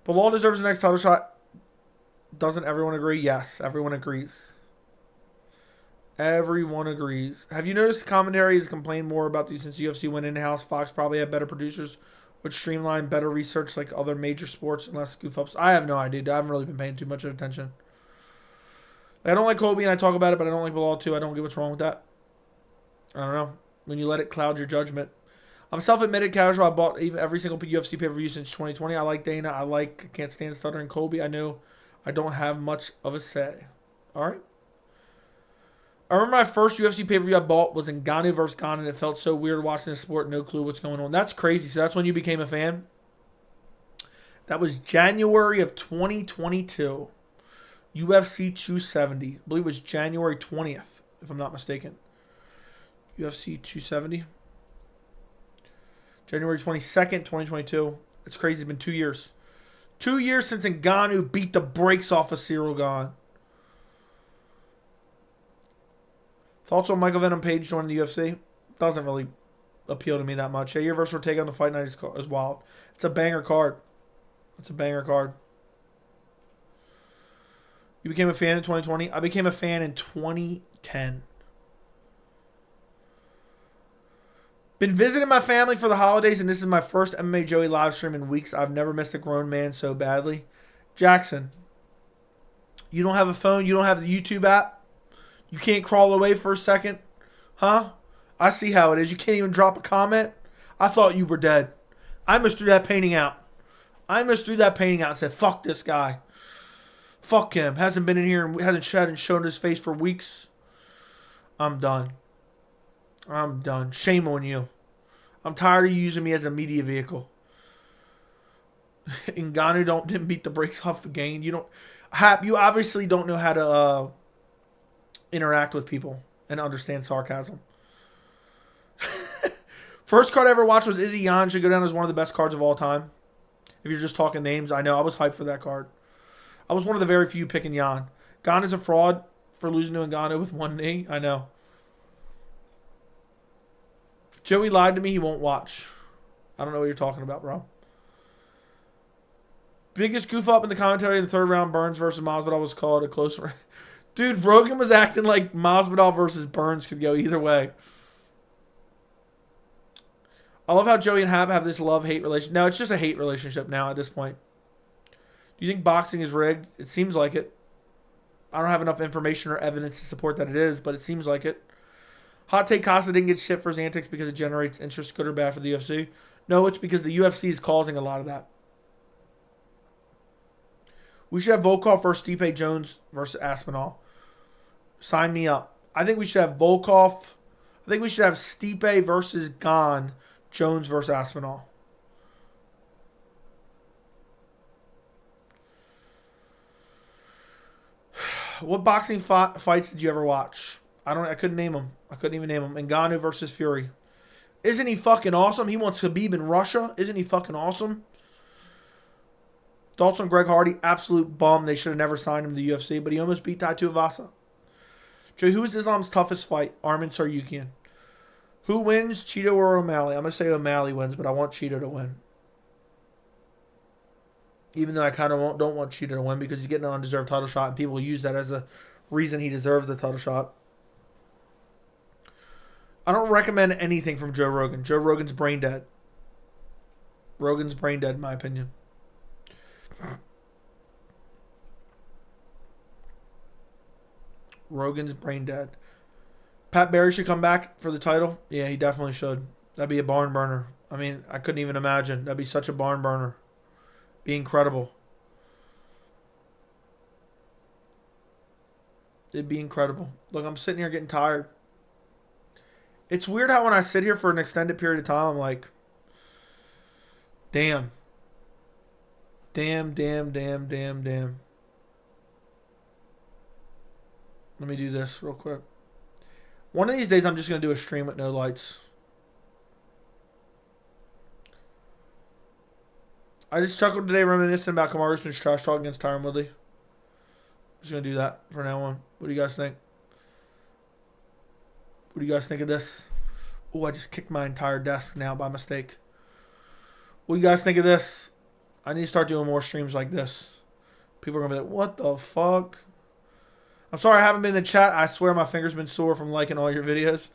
Bilal deserves the next title shot. Doesn't everyone agree? Yes, everyone agrees. Everyone agrees. Have you noticed commentary has complained more about these since UFC went in-house? Fox probably had better producers, which streamline better research like other major sports and less goof-ups. I have no idea. I haven't really been paying too much attention. I don't like Colby and I talk about it, but I don't like Bilal too. I don't get what's wrong with that. I don't know. When you let it cloud your judgment. I'm self-admitted casual. I bought every single UFC pay-per-view since 2020. I like Dana. I can't stand stuttering Colby. I know I don't have much of a say. All right. I remember my first UFC pay-per-view I bought was Ngannou versus Gane, and it felt so weird watching the sport, no clue what's going on. That's crazy. So that's when you became a fan? That was January of 2022. UFC 270. I believe it was January 20th, if I'm not mistaken. UFC 270. January 22nd, 2022. It's crazy. It's been 2 years. 2 years since Ngannou beat the brakes off of Cyril Gane. Thoughts on Michael Venom Page joining the UFC? Doesn't really appeal to me that much. Yair versus Ortega on the fight night is wild. It's a banger card. It's a banger card. You became a fan in 2020? I became a fan in 2010. Been visiting my family for the holidays, and this is my first MMA Joey live stream in weeks. I've never missed a grown man so badly. Jackson, you don't have a phone? You don't have the YouTube app? You can't crawl away for a second? Huh? I see how it is. You can't even drop a comment? I thought you were dead. I must threw that painting out. And said, fuck this guy. Fuck him. Hasn't been in here and hasn't shown his face for weeks. I'm done. Shame on you. I'm tired of you using me as a media vehicle. Ngannou didn't beat the brakes off the game. You obviously don't know how to interact with people and understand sarcasm. First card I ever watched was Izzy Jan. Should go down as one of the best cards of all time. If you're just talking names, I know. I was hyped for that card. I was one of the very few picking Jan. Jan is a fraud for losing to Ngannou with one knee. I know. Joey lied to me. He won't watch. I don't know what you're talking about, bro. Biggest goof up in the commentary in the third round. Burns versus Masvidal was called a close round. Dude, Rogan was acting like Masvidal versus Burns could go either way. I love how Joey and Hab have this love-hate relationship. No, it's just a hate relationship now at this point. Do you think boxing is rigged? It seems like it. I don't have enough information or evidence to support that it is, but it seems like it. Hot take, Costa didn't get shit for his antics because it generates interest, good or bad for the UFC. No, it's because the UFC is causing a lot of that. We should have Volkov versus Stipe Jones versus Aspinall. Sign me up. I think we should have Volkov. I think we should have Stipe versus Gane, Jones versus Aspinall. What boxing fights did you ever watch? I couldn't name them. I couldn't even name them. Ngannou versus Fury. Isn't he fucking awesome? He wants Khabib in Russia. Isn't he fucking awesome? Thoughts on Greg Hardy? Absolute bum. They should have never signed him to the UFC, but he almost beat Tai Tuivasa. Joey, who is Islam's toughest fight? Arman Tsarukyan. Who wins, Cheeto or O'Malley? I'm going to say O'Malley wins, but I want Cheeto to win. Even though I kind of don't want Cheeto to win because he's getting an undeserved title shot, and people use that as a reason he deserves the title shot. I don't recommend anything from Joe Rogan. Joe Rogan's brain dead. Rogan's brain dead, in my opinion. Rogan's brain dead. Pat Barry should come back for the title. Yeah, he definitely should. That'd be a barn burner. I mean, I couldn't even imagine. That'd be such a barn burner. Be incredible. It'd be incredible. Look, I'm sitting here getting tired. It's weird how when I sit here for an extended period of time, I'm like, damn. Damn. Let me do this real quick. One of these days, I'm just going to do a stream with no lights. I just chuckled today reminiscing about Kamaru Usman's trash talk against Tyron Woodley. I'm just going to do that from now on. What do you guys think? What do you guys think of this? Oh, I just kicked my entire desk now by mistake. What do you guys think of this? I need to start doing more streams like this. People are going to be like, what the fuck? I'm sorry I haven't been in the chat. I swear my finger's been sore from liking all your videos.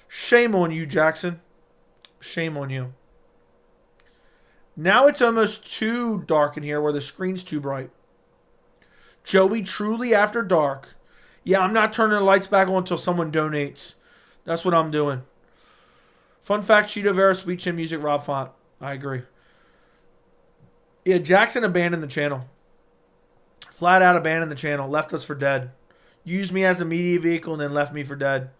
Shame on you, Jackson. Shame on you. Now it's almost too dark in here where the screen's too bright. Joey Truly After Dark. Yeah, I'm not turning the lights back on until someone donates. That's what I'm doing. Fun fact, Cheeto Vera, Sweet Chin Music, Rob Font. I agree. Yeah, Jackson abandoned the channel. Flat out abandoned the channel. Left us for dead. Used me as a media vehicle and then left me for dead.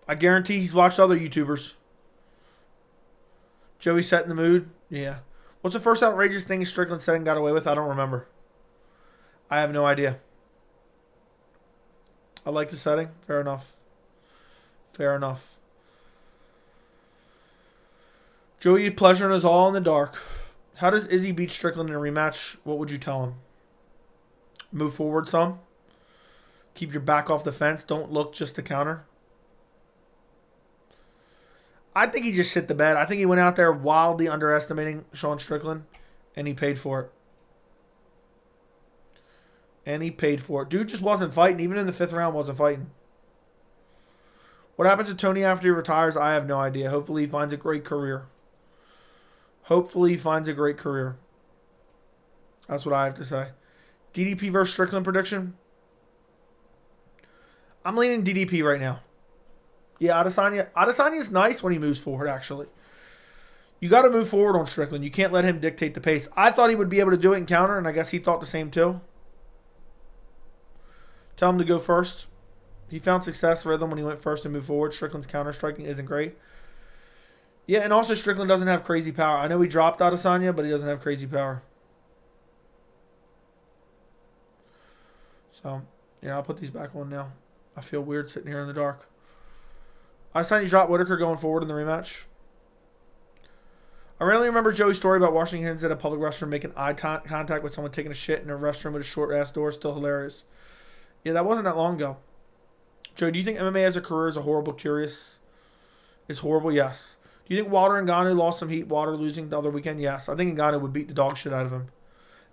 I guarantee he's watched other YouTubers. Joey set in the mood? Yeah. What's the first outrageous thing Strickland said and got away with? I don't remember. I have no idea. I like the setting. Fair enough. Fair enough. Joey pleasuring us all in the dark. How does Izzy beat Strickland in a rematch? What would you tell him? Move forward some. Keep your back off the fence. Don't look just to counter. I think he just shit the bed. I think he went out there wildly underestimating Sean Strickland, and he paid for it. And he paid for it. Dude just wasn't fighting. Even in the 5th round, wasn't fighting. What happens to Tony after he retires? I have no idea. Hopefully he finds a great career. Hopefully he finds a great career. That's what I have to say. DDP versus Strickland prediction? I'm leaning DDP right now. Yeah, Adesanya is nice when he moves forward, actually. You got to move forward on Strickland. You can't let him dictate the pace. I thought he would be able to do it in counter, and I guess he thought the same too. Tell him to go first. He found success rhythm when he went first and moved forward. Strickland's counter striking isn't great. Yeah, and also Strickland doesn't have crazy power. I know he dropped Adesanya, but he doesn't have crazy power. So, yeah, I'll put these back on now. I feel weird sitting here in the dark. Adesanya dropped Whitaker going forward in the rematch. I rarely remember Joey's story about washing hands at a public restroom, making eye contact with someone taking a shit in a restroom with a short-ass door. Still hilarious. Yeah, that wasn't that long ago. Joe, do you think MMA as a career is a horrible curious? Is horrible? Yes. Do you think Wilder and Ngannou lost some heat? Wilder losing the other weekend? Yes. I think Ngannou would beat the dog shit out of him.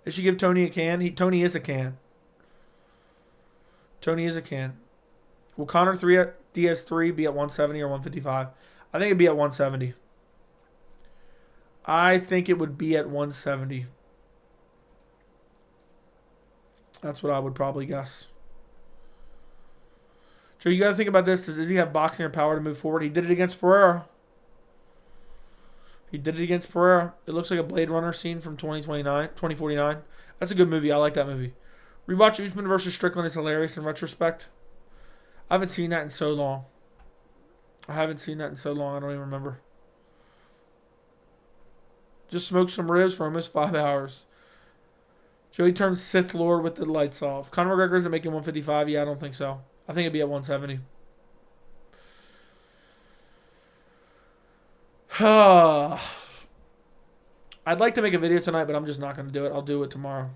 They should give Tony a can. Tony is a can. Tony is a can. Will Conor Diaz 3 be at 170 or 155? I think it'd be at 170. I think it would be at 170. That's what I would probably guess. So you got to think about this. Does he have boxing or power to move forward? He did it against Pereira. He did it against Pereira. It looks like a Blade Runner scene from 2049. That's a good movie. I like that movie. Rewatch Usman versus Strickland is hilarious in retrospect. I haven't seen that in so long. I don't even remember. Just smoked some ribs for almost 5 hours. Joey turns Sith Lord with the lights off. Conor McGregor isn't making 155. Yeah, I don't think so. I think it'd be at 170. I'd like to make a video tonight, but I'm just not going to do it. I'll do it tomorrow,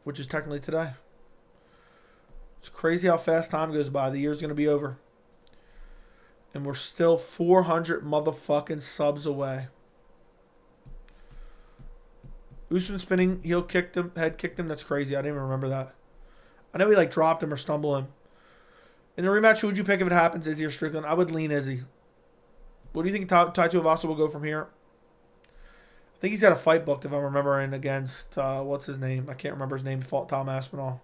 which is technically today. It's crazy how fast time goes by. The year's going to be over. And we're still 400 motherfucking subs away. Usman spinning heel kicked him, head kicked him. That's crazy. I didn't even remember that. I know he like dropped him or stumbled him. In the rematch, who would you pick if it happens, Izzy or Strickland? I would lean Izzy. What do you think Tai Tuivasa will go from here? I think he's got a fight booked, if I'm remembering, against, what's his name? I can't remember his name. Fought Tom Aspinall.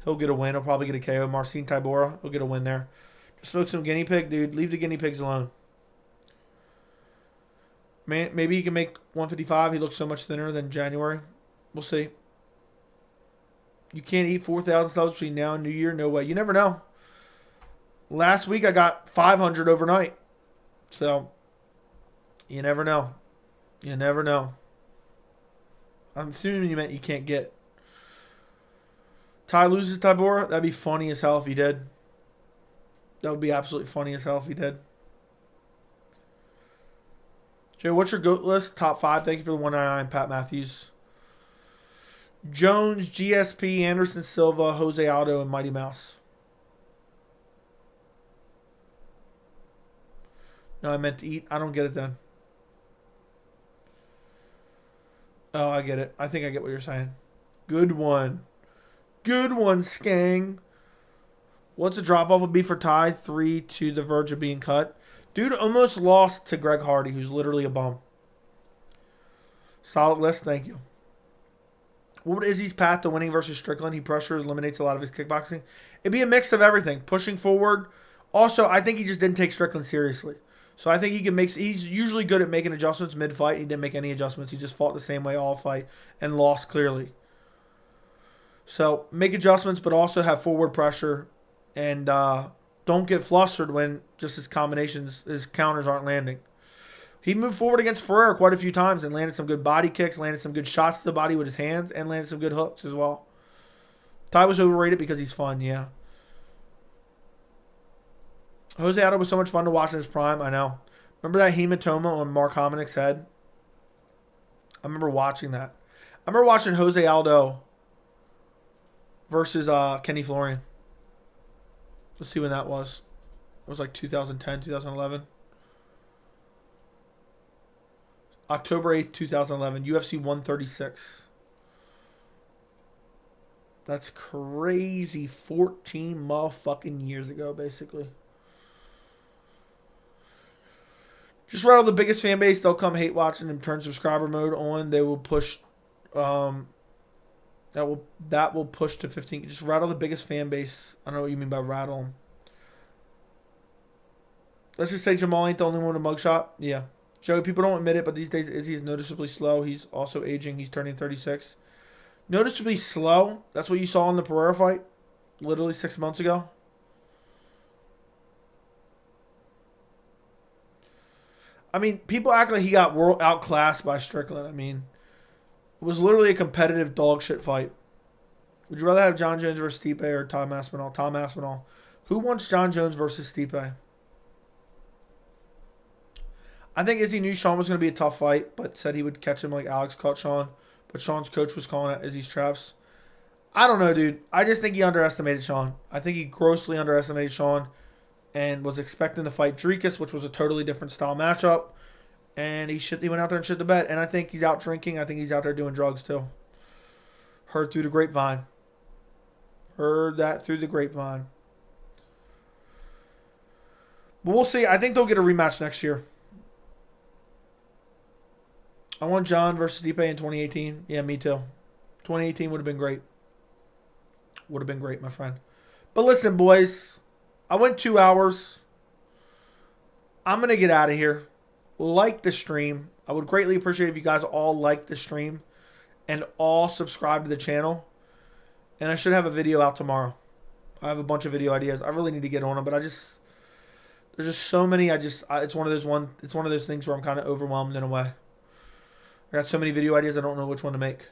He'll get a win. He'll probably get a KO. Marcin Tybura, he'll get a win there. Just smoke some guinea pig, dude. Leave the guinea pigs alone. Man, maybe he can make 155. He looks so much thinner than January. We'll see. You can't eat 4,000 subs between now and New Year. No way. You never know. Last week I got 500 overnight. So, you never know. You never know. I'm assuming you meant you can't get. Ty loses Tybura? That'd be funny as hell if he did. That would be absolutely funny as hell if he did. Joe, what's your GOAT list? Top 5. Thank you for the 199, Pat Matthews. Jones, GSP, Anderson Silva, Jose Aldo, and Mighty Mouse. No, I meant to eat. I don't get it then. Oh, I get it. I think I get what you're saying. Good one. Good one, Skang. What's the drop-off would be for Ty? 3 to the verge of being cut. Dude almost lost to Greg Hardy, who's literally a bum. Solid list. Thank you. What is Izzy's path to winning versus Strickland? He pressures, eliminates a lot of his kickboxing. It'd be a mix of everything. Pushing forward. Also, I think he just didn't take Strickland seriously. So I think he can make. He's usually good at making adjustments mid-fight. He didn't make any adjustments. He just fought the same way all fight and lost clearly. So make adjustments, but also have forward pressure, and don't get flustered when just his combinations, his counters aren't landing. He moved forward against Pereira quite a few times and landed some good body kicks, landed some good shots to the body with his hands, and landed some good hooks as well. Ty was overrated because he's fun, yeah. Jose Aldo was so much fun to watch in his prime, I know. Remember that hematoma on Mark Hominick's head? I remember watching that. I remember watching Jose Aldo versus Kenny Florian. Let's see when that was. It was like 2010, 2011. October 8th, 2011. UFC 136. That's crazy. 14 motherfucking years ago, basically. Just rattle the biggest fan base. They'll come hate watching and turn subscriber mode on. They will push. That will push to 15. Just rattle the biggest fan base. I don't know what you mean by rattle them. Let's just say Jamal ain't the only one with a mugshot. Yeah. Joey, people don't admit it, but these days Izzy is noticeably slow. He's also aging. He's turning 36. Noticeably slow? That's what you saw in the Pereira fight? Literally 6 months ago? I mean, people act like he got outclassed by Strickland. I mean, it was literally a competitive dog shit fight. Would you rather have John Jones versus Stipe or Tom Aspinall? Tom Aspinall. Who wants John Jones versus Stipe? I think Izzy knew Sean was going to be a tough fight, but said he would catch him like Alex caught Sean. But Sean's coach was calling out Izzy's traps. I don't know, dude. I just think he underestimated Sean. I think he grossly underestimated Sean and was expecting to fight Dricus, which was a totally different style matchup. And he went out there and shit the bed. And I think he's out drinking. I think he's out there doing drugs too. Heard through the grapevine. Heard that through the grapevine. But we'll see. I think they'll get a rematch next year. I want John versus Stipe in 2018. Yeah, me too. 2018 would have been great. Would have been great, my friend. But listen, boys. I went 2 hours. I'm going to get out of here. Like the stream. I would greatly appreciate if you guys all like the stream and all subscribe to the channel. And I should have a video out tomorrow. I have a bunch of video ideas. I really need to get on them, but there's just so many. It's one of those things where I'm kind of overwhelmed in a way. I got so many video ideas, I don't know which one to make.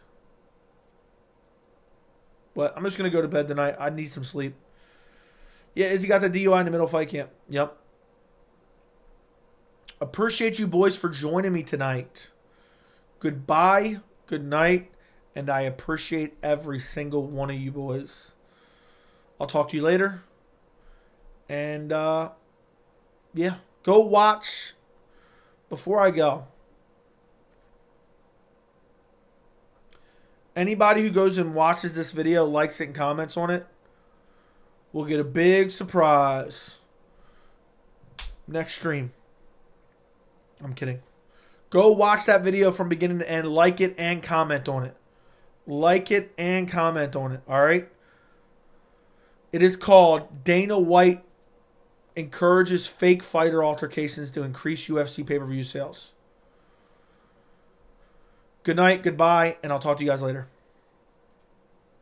But I'm just going to go to bed tonight. I need some sleep. Yeah, Izzy got the DUI in the middle fight camp. Yep. Appreciate you boys for joining me tonight. Goodbye, good night, and I appreciate every single one of you boys. I'll talk to you later. And, yeah, go watch. Before I go, anybody who goes and watches this video, likes it, and comments on it, will get a big surprise next stream. I'm kidding. Go watch that video from beginning to end. Like it and comment on it. Like it and comment on it. All right? It is called Dana White Encourages Fake Fighter Altercations to Increase UFC Pay-Per-View Sales. Good night, goodbye, and I'll talk to you guys later.